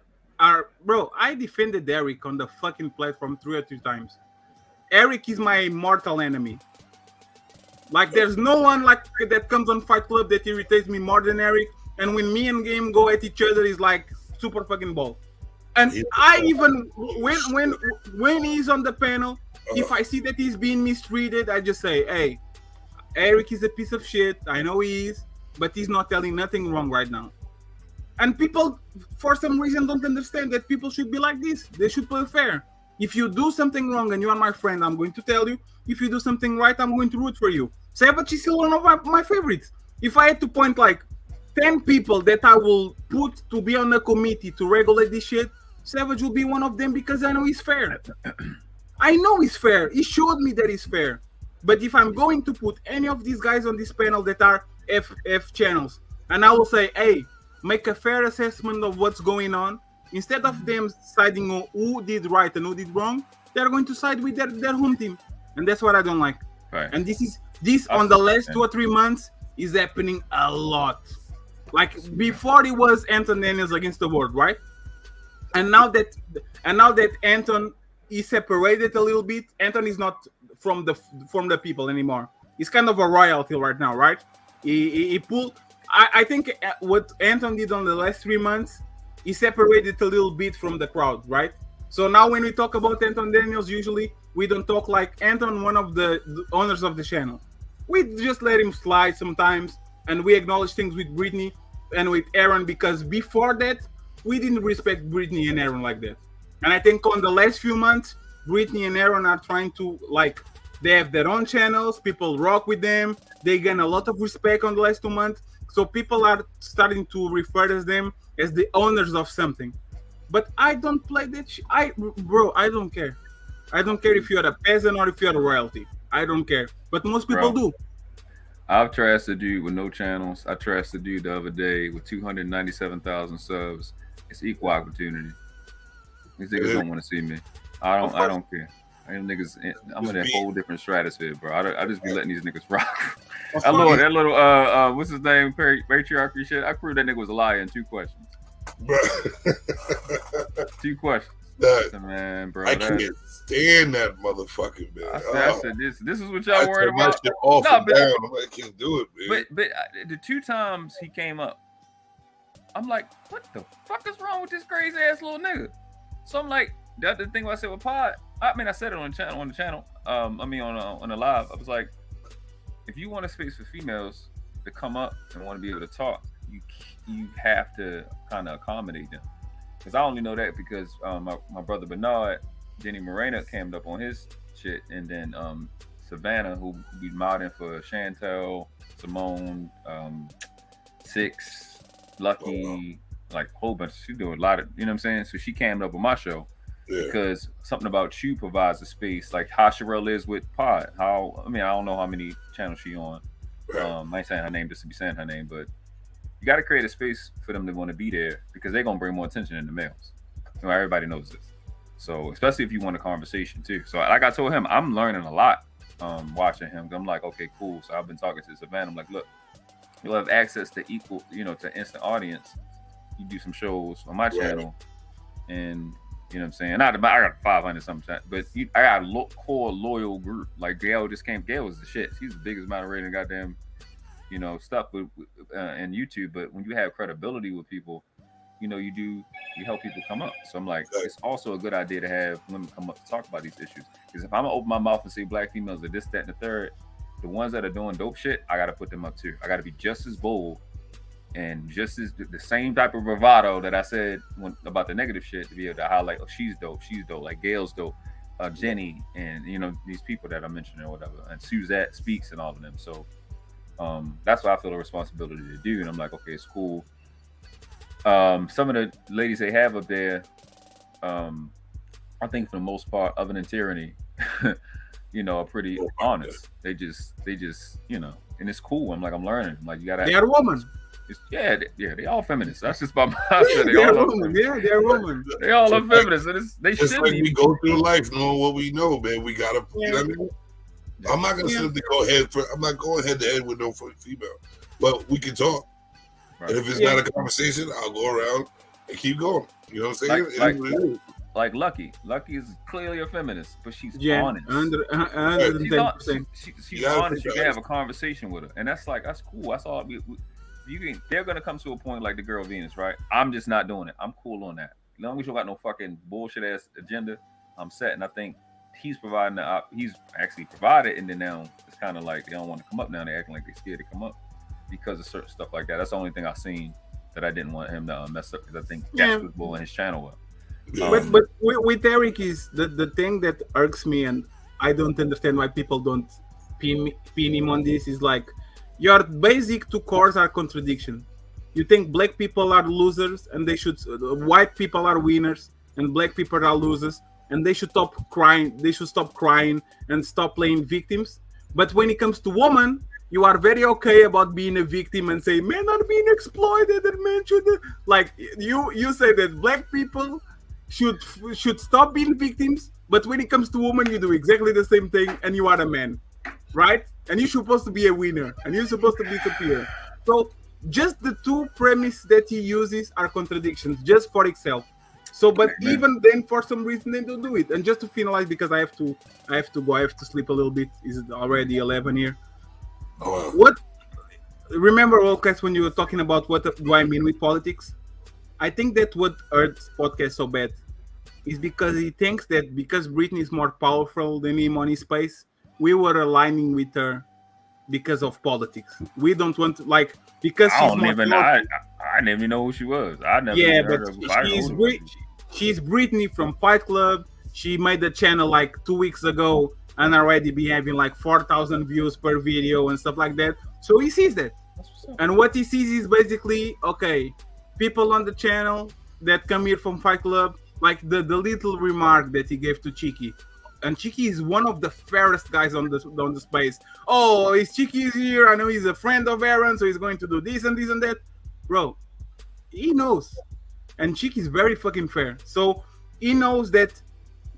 bro, I defended Eric on the fucking platform 3 or 4 times. Eric is my mortal enemy. Like, there's no one like that comes on Fight Club that irritates me more than Eric. And when me and Game go at each other, it's like super fucking ball. And I even when he's on the panel, if I see that he's being mistreated, I just say, hey, Eric is a piece of shit. I know he is, but he's not telling nothing wrong right now. And people, for some reason, don't understand that people should be like this. They should play fair. If you do something wrong and you are my friend, I'm going to tell you. If you do something right, I'm going to root for you. Savage is still one of my favorites. If I had to point like 10 people that I will put to be on a committee to regulate this shit, Savage will be one of them because I know he's fair. I know he's fair. He showed me that he's fair. But if I'm going to put any of these guys on this panel that are F channels, and I will say, hey, make a fair assessment of what's going on, instead of them siding on who did right and who did wrong, they're going to side with their home team. And that's what I don't like. Right. And this on the last 2 or 3 months is happening a lot. Like before it was Anton Daniels against the world, right? And now that Anton is separated a little bit, Anton is not from the people anymore. He's kind of a royalty right now, right? He pulled. I think what Anton did on the last 3 months, he separated a little bit from the crowd, right? So now when we talk about Anton Daniels, usually we don't talk like Anton, one of the owners of the channel. We just let him slide sometimes, and we acknowledge things with Brittany and with Aaron, because before that, we didn't respect Brittany and Aaron like that. And I think on the last few months, Brittany and Aaron are trying to, like, they have their own channels, people rock with them, they gain a lot of respect on the last 2 months, so people are starting to refer to them as the owners of something. But I don't play that shit. I don't care. I don't care if you're a peasant or if you're a royalty. I don't care. But most people do. I've trashed a dude with no channels. I trashed a dude the other day with 297,000 subs. It's equal opportunity. These niggas don't want to see me. I don't care. Them niggas, I'm in a whole different stratosphere, bro. I just be letting these niggas rock. That little what's his name? Patriarchy shit. I proved that nigga was a liar in 2 questions. Bro. 2 questions. Man, bro. I can't stand that motherfucking man. I said this is what y'all worried about. I can't do it, man. But the 2 times he came up, I'm like, what the fuck is wrong with this crazy ass little nigga? So I'm like, the other thing I said with Pod, I mean, I said it on the channel. On the live, I was like, if you want a space for females to come up and want to be able to talk, you have to kind of accommodate them. Because I only know that because my brother Bernard, Jenny Moreno came up on his shit, and then Savannah, who be modding for Chantel, Simone, Six, Lucky, like a whole bunch. She doing a lot of, you know what I'm saying? So she came up on my show because something about you provides a space, like how Sherelle is with Pod. I don't know how many channels she on. I ain't saying her name just to be saying her name, but you got to create a space for them to want to be there because they're gonna bring more attention than the males. You know, everybody knows this. So especially if you want a conversation too. So like I told him, I'm learning a lot watching him. I'm like, okay, cool. So I've been talking to Savannah. I'm like, look, you'll have access to equal, to instant audience. You do some shows on my channel, and you know what I'm saying. I got 500 something, but I got a core loyal group. Like Gail just came. Gail was the shit. She's the biggest moderator in goddamn, stuff with in YouTube. But when you have credibility with people, you help people come up. So I'm like, it's also a good idea to have women come up to talk about these issues. Because if I'm gonna open my mouth and say black females are this, that, and the third, the ones that are doing dope shit, I gotta put them up too. I gotta be just as bold and just as the same type of bravado that I said about the negative shit to be able to highlight, oh, she's dope, like Gail's dope, Jenny, and these people that I mentioned or whatever, and Suzette Speaks and all of them. So that's what I feel a responsibility to do. And I'm like, okay, it's cool. Some of the ladies they have up there, I think for the most part, other than Tyranny, are pretty honest. They just, and it's cool. I'm learning. I'm like, you gotta. They are women. They all feminists. That's just my mindset. They're women. They're women. They all are feminists. And they just should like be. We go through life knowing what we know, man. We gotta. I'm not gonna simply go ahead I'm not going head to head with no female, but we can talk. Right. And if it's not a conversation, I'll go around and keep going. You know what I'm saying? Like Lucky. Lucky is clearly a feminist, but she's honest. She's honest. You can have a conversation with her, and that's cool. That's all. They're gonna come to a point like the girl Venus, right? I'm just not doing it. I'm cool on that. As long as you don't got no fucking bullshit ass agenda, I'm set. And I think he's providing he's actually provided, and then now it's kind of like they don't want to come up now. They're acting like they're scared to come up because of certain stuff like that. That's the only thing I've seen that I didn't want him to mess up, because I think that's what's blowing his channel up. But with Eric is the thing that irks me, and I don't understand why people don't pin him on this, is like, your basic 2 cores are contradiction. You think black people are losers and they should, white people are winners and black people are losers, and they should stop crying. They should stop crying and stop playing victims. But when it comes to women, you are very okay about being a victim and say men are being exploited and men should, like, you say that black people should stop being victims, but when it comes to women, you do exactly the same thing, and you are a man, right? And you're supposed to be a winner, and you're supposed to be superior. So just the 2 premises that he uses are contradictions, just for itself. So, but even then, for some reason, they don't do it. And just to finalize, because I have to go, I have to sleep a little bit. It's already 11 here. Remember, Olcast, when you were talking about what do I mean with politics? I think that what hurts podcast so bad is because he thinks that because Britney is more powerful than him on his space, we were aligning with her because of politics. We don't want to, like, because I didn't even know who she was. I never heard her. She's Britney from Fight Club. She made the channel like 2 weeks ago and already be having like 4,000 views per video and stuff like that. So he sees that. And what he sees is basically, okay, people on the channel that come here from Fight Club, like the little remark that he gave to Cheeky. And Cheeky is one of the fairest guys on the space. Oh, is Cheeky here? I know he's a friend of Aaron, so he's going to do this and this and that. Bro, he knows. And Cheeky is very fucking fair. So he knows that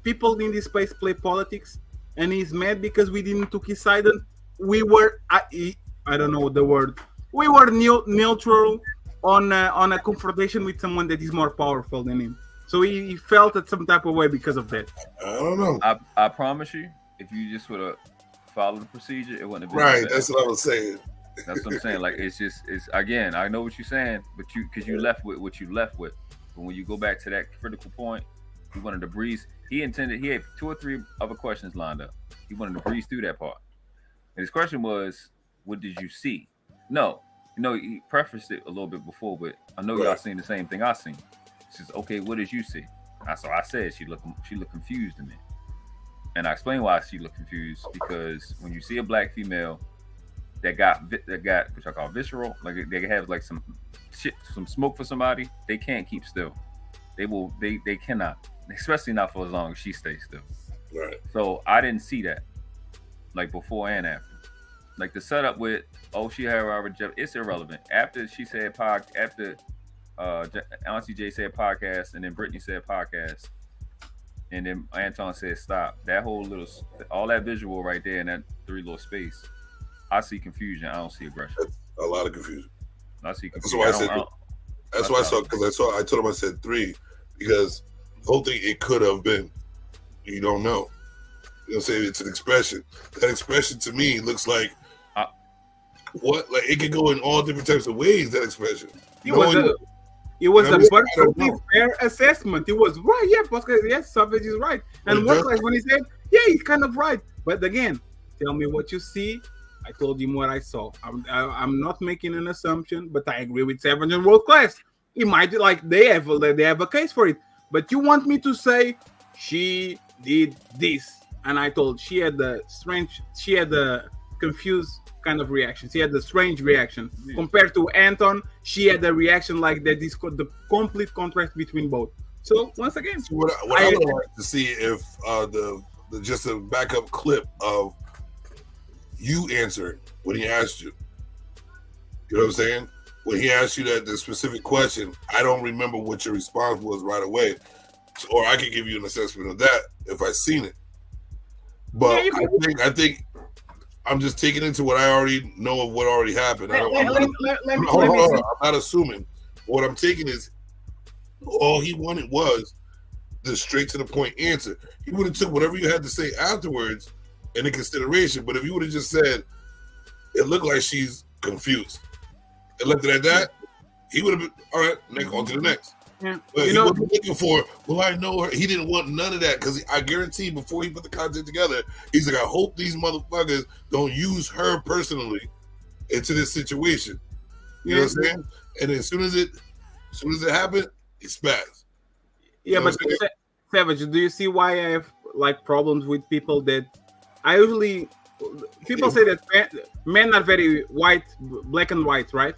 people in this space play politics, and he's mad because we didn't took his side. And we were, I don't know the word. We were neutral on a confrontation with someone that is more powerful than him. So he felt it some type of way because of that. I don't know. I promise you, if you just would have followed the procedure, it wouldn't have been right. That's what I was saying. That's what I'm saying. Like it's again. I know what you're saying, but because you left with what you left with. But when you go back to that critical point, he wanted to breeze. He had 2 or 3 other questions lined up. He wanted to breeze through that part. And his question was, "What did you see?" No, he prefaced it a little bit before, but I know y'all seen the same thing I seen. He says, "Okay, what did you see?" So I said she looked confused to me, and I explained why she looked confused because when you see a black female that got which I call visceral, like they have like some smoke for somebody, they can't keep still. They cannot, especially not for as long as she stays still. Right. So I didn't see that, like before and after. Like the setup with she had Robert Jeff, it's irrelevant. After she said after Auntie J said podcast, and then Brittany said podcast, and then Anton said stop. That whole all that visual right there in that 3 little space, I see confusion. I don't see aggression. That's a lot of confusion. I see confusion. That's why I saw because I told him I said 3 because the whole thing it could have been. You don't know. You know what I'm saying? It's an expression. That expression to me looks like what? Like it could go in all different types of ways. That expression. It was a perfectly fair assessment. It was right. Yeah, Pascal. Yes, Savage is right. And Worklife when he said, yeah, he's kind of right. But again, tell me what you see. I told him what I saw. I'm not making an assumption, but I agree with Savage and World Class. It might like they have a case for it. But you want me to say she did this, and I told she had the confused kind of reaction. She had the strange reaction compared to Anton. She had a reaction like that. Is the complete contrast between both. So once again, what I would like to see if just a backup clip of you answering when he asked you. You know what I'm saying? When he asked you the specific question, I don't remember what your response was right away, or I could give you an assessment of that if I seen it. But I think I'm just taking into what I already know of what already happened. I'm not assuming. What I'm taking is all he wanted was the straight to the point answer. He would have took whatever you had to say afterwards into consideration. But if you would have just said, it looked like she's confused, and left it at that, he would have been, all right, on to the next. Yeah. But he wasn't looking for, well, I know her. He didn't want none of that because I guarantee before he put the content together, he's like, I hope these motherfuckers don't use her personally into this situation. You know what I'm saying? And as soon as it happened, it spazzed. Yeah, but Savage, do you see why I have like problems with people that I usually people say that men are very white, black and white, right?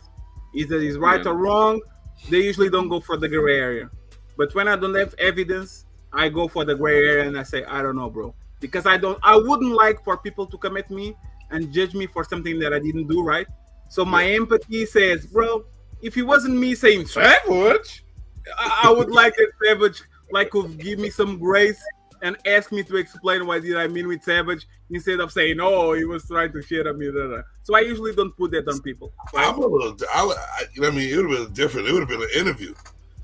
Either is right or wrong. They usually don't go for the gray area. But when I don't have evidence, I go for the gray area and I say, I don't know, bro. Because I wouldn't like for people to come at me and judge me for something that I didn't do right. So my empathy says, bro, if it wasn't me saying Savage, I would like a Savage like could give me some grace and ask me to explain what did I mean with Savage instead of saying, oh, he was trying to shit at me. So I usually don't put that on people. Right? It would have been different. It would have been an interview.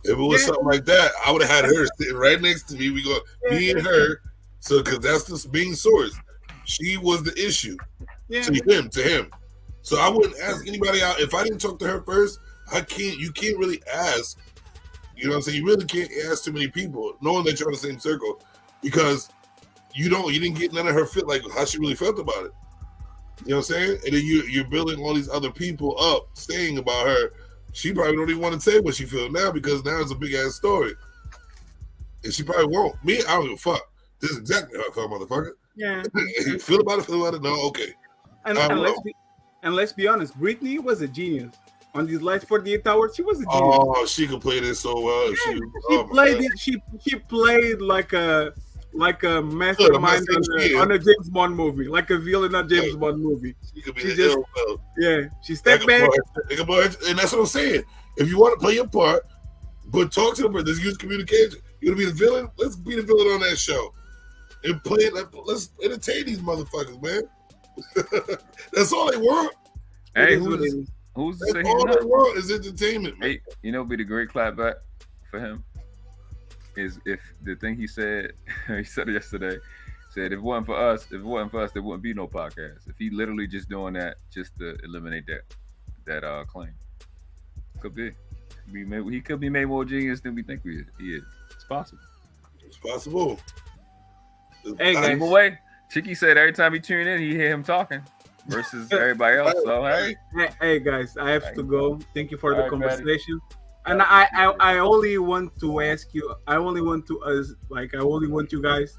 If it was something like that, I would have had her sitting right next to me. We go, me and her. So, because that's the main source. She was the issue to him. So I wouldn't ask anybody out. If I didn't talk to her first, you can't really ask. You know what I'm saying? You really can't ask too many people, knowing that you're in the same circle. Because you didn't get none of her fit, like how she really felt about it. You know what I'm saying? And then you're building all these other people up saying about her. She probably don't even want to say what she feels now because now it's a big ass story. And she probably won't. Me, I don't give a fuck. This is exactly how I felt, motherfucker. Yeah. Feel about it? No, okay. And let's be honest, Britney was a genius. on these last 48 hours, she was a genius. Oh, she could play this so well. Yeah, she played it. She played like a mastermind on a James Bond movie, like a villain in a James Bond movie. She could be the ill. Yeah, she stepped back. And that's what I'm saying. If you want to play your part, but talk to the person, let's use communication. You're gonna be the villain. Let's be the villain on that show and play it. Let's entertain these motherfuckers, man. That's all they want. Hey, who's to say all they want is entertainment, man. Hey, you know, be the great clapback for him is if the thing he said, he said it yesterday, said if it wasn't for us, there wouldn't be no podcast. If he literally just doing that just to eliminate that claim, could be. He could be made more genius than we think he is. It's possible. It's possible. Hey, guys. Either way, Chicky said every time he tuned in, he hear him talking versus everybody else. So hey guys, I have to go. Thank you for the conversation. And I only want to ask you. I only want you guys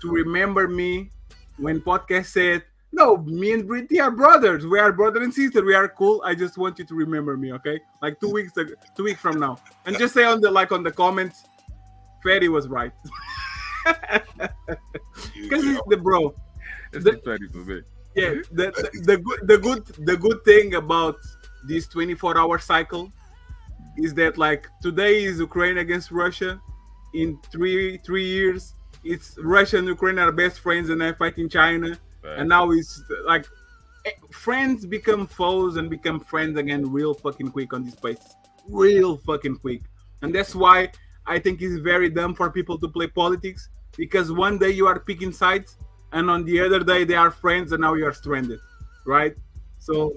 to remember me when podcast said, "No, me and Brittany are brothers. We are brother and sister. We are cool." I just want you to remember me, okay? Like 2 weeks from now, and just say on the comments, Freddy was right, because he's the bro. It's the Freddy for me. Yeah, the good thing about this 24-hour cycle is that like today is Ukraine against Russia. In three years, it's Russia and Ukraine are best friends and they're fighting China. Right. And now it's like friends become foes and become friends again real fucking quick on this place. Real fucking quick. And that's why I think it's very dumb for people to play politics, because one day you are picking sides and on the other day they are friends and now you are stranded. Right? So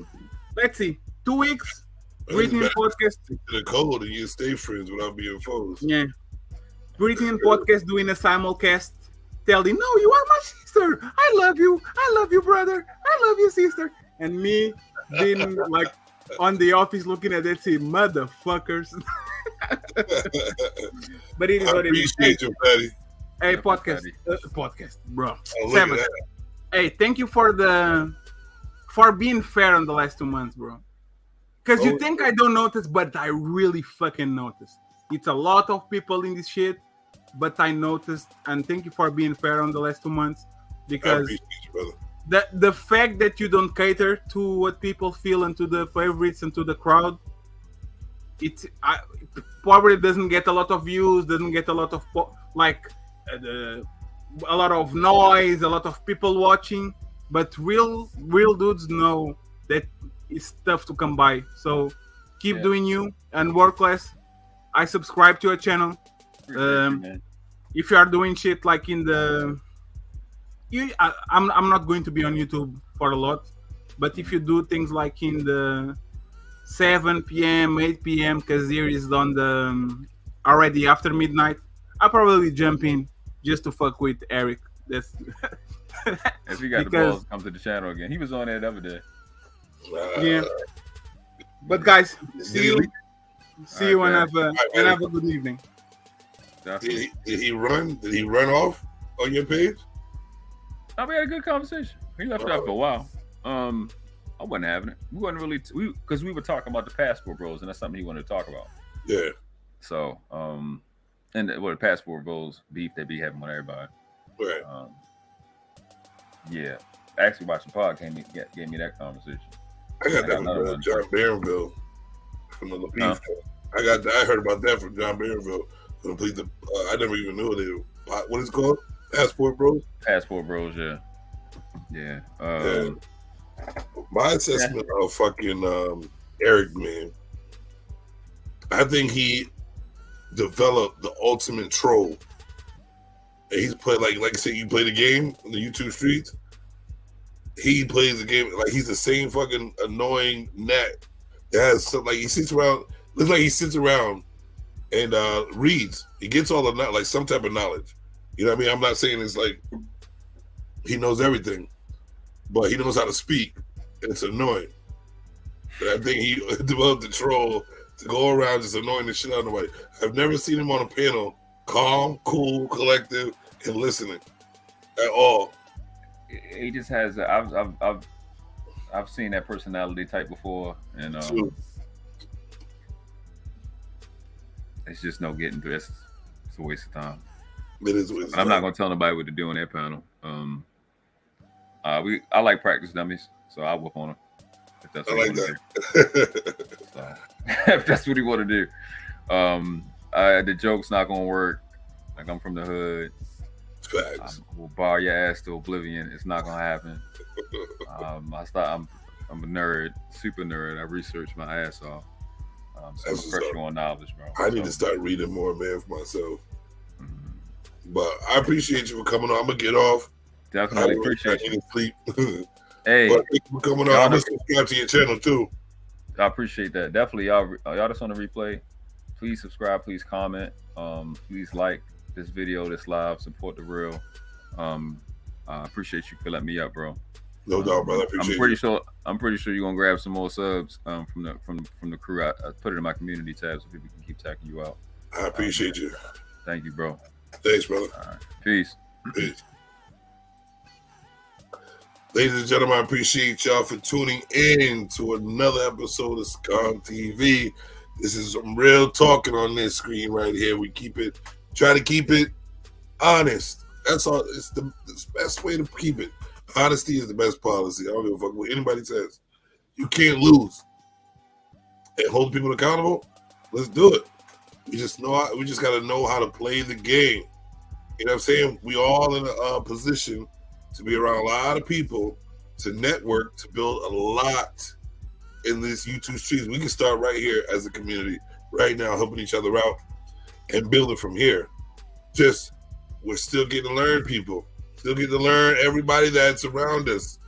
let's see. 2 weeks. Brittany podcast. The code and you stay friends without being foes. Yeah. Brittany podcast doing a simulcast. Telling, no, you are my sister. I love you, brother. I love you, sister. And me being like on the office looking at that, saying, motherfuckers. But it is what it is. Appreciate you, Patty. Hey, podcast, bro. Hey, thank you for being fair on the last 2 months, bro. Because you think I don't notice, but I really fucking noticed. It's a lot of people in this shit. But I noticed, and thank you for being fair on the last 2 months, because you, the fact that you don't cater to what people feel and to the favorites and to the crowd, it probably doesn't get a lot of views, doesn't get a lot of a lot of noise, a lot of people watching. But real dudes know that it's tough to come by. So keep doing you and work less. I subscribe to your channel. If you are doing shit like in the I'm not going to be on YouTube for a lot, but if you do things like in the 7 p.m. 8 p.m. because there is on the already after midnight, I'll probably jump in just to fuck with Eric. That's if you got the balls to come to the channel again. He was on there the other day. Yeah. But guys, see you and have a good evening. Did he run? Did he run off on your page? Oh, we had a good conversation. He left out for a while. I wasn't having it. We wasn't really because we were talking about the passport bros, and that's something he wanted to talk about. Yeah. So, and the passport bros beef they be having with everybody. Right. Yeah. Actually, watching pod gave me that conversation. I got that from John Barronville from the beef. I heard about that from John Barronville. I never even knew they. What is it called? Passport Bros. Passport Bros. Yeah. Yeah. My assessment of fucking Eric, man. I think he developed the ultimate troll. And he's played like I said, you play the game in the YouTube streets. He plays the game like he's the same fucking annoying gnat that has something like he sits around. Looks like he sits around and reads. He gets all the like some type of knowledge. You know what I mean? I'm not saying it's like he knows everything, but he knows how to speak. And it's annoying. But I think he developed the troll to go around just annoying the shit out of nobody. I've never seen him on a panel calm, cool, collective, and listening at all. He just has. I've seen that personality type before, and it's just no getting through. It's a waste of time. It is. But I'm not gonna tell nobody what to do on their panel. I like practice dummies, so I'll whoop on them if that's what I like that. So, if that's what he want to do. The joke's not gonna work. Like, I'm from the hood. Facts. We'll bar your ass to oblivion. It's not gonna happen. I'm a nerd, super nerd. I research my ass off. So I'm fresh on knowledge, bro. I need to start reading more, man, for myself. But I appreciate you for coming on. I'm gonna get off. Definitely appreciate you. Sleep. Hey, but thank you for coming on. I'm gonna subscribe to your channel too. I appreciate that. Definitely, y'all that's on the replay. Please subscribe. Please comment. Please like this video, this live. Support the real. I appreciate you for letting me up, bro. No doubt, brother. I'm pretty sure you're gonna grab some more subs from the crew. I put it in my community tab so people can keep tagging you out. I appreciate you. Thank you, bro. Thanks, brother. All right. Peace. Peace. Ladies and gentlemen, I appreciate y'all for tuning in to another episode of Scom TV. This is some real talking on this screen right here. We try to keep it honest. That's all. It's the best way to keep it. Honesty is the best policy. I don't give a fuck what anybody says. You can't lose. And hold people accountable. Let's do it. We just got to know how to play the game. You know what I'm saying? We all in a position to be around a lot of people, to network, to build a lot in this YouTube streets. We can start right here as a community, right now, helping each other out and building from here. We're still getting to learn people. Still getting to learn everybody that's around us.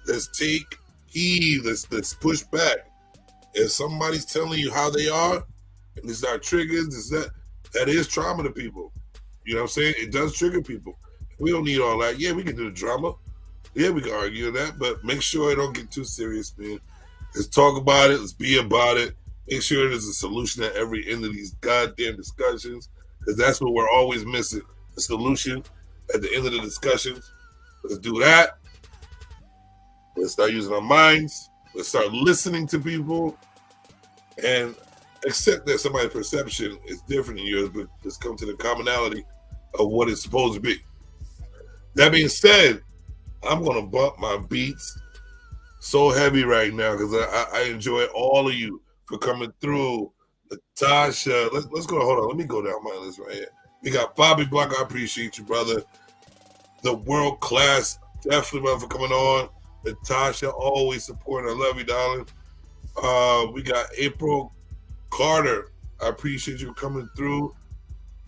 Let's take heed. Let's push back. If somebody's telling you how they are, and these are triggers, that is trauma to people. You know what I'm saying? It does trigger people. We don't need all that. Yeah, we can do the drama. Yeah, we can argue that, but make sure it don't get too serious, man. Let's talk about it. Let's be about it. Make sure there's a solution at every end of these goddamn discussions, because that's what we're always missing, a solution at the end of the discussions. Let's do that. Let's start using our minds. Let's start listening to people and accept that somebody's perception is different than yours, but let's come to the commonality of what it's supposed to be. That being said, I'm going to bump my beats so heavy right now because I enjoy all of you for coming through. Natasha, let's go. Hold on. Let me go down my list right here. We got Bobby Block. I appreciate you, brother. The world class, definitely, brother, for coming on. Natasha, always supporting. I love you, darling. We got April Carter. I appreciate you coming through.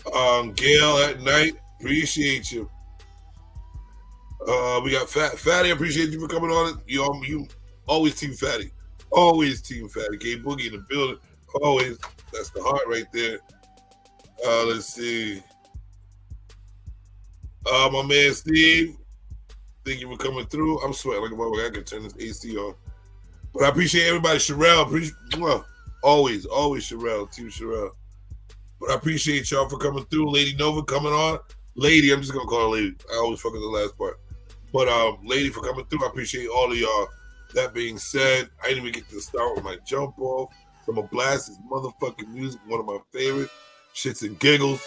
Gail at night. Appreciate you. We got Fatty. I appreciate you for coming on. You always team Fatty. Always team Fatty. K Boogie in the building. Always. That's the heart right there. Let's see. My man Steve. Thank you for coming through. I'm sweating like a motherfucker. I can turn this AC on. But I appreciate everybody. Sherelle. Always Sherelle. Team Sherelle. But I appreciate y'all for coming through. Lady Nova coming on. Lady, I'm just going to call her Lady. I always fuck with the last part. But Lady for coming through. I appreciate all of y'all. That being said, I didn't even get to start with my jump off. So I'm going to blast this motherfucking music. One of my favorite shits and giggles.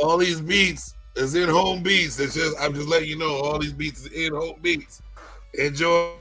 All these beats is in home beats. I'm just letting you know all these beats is in home beats. Enjoy.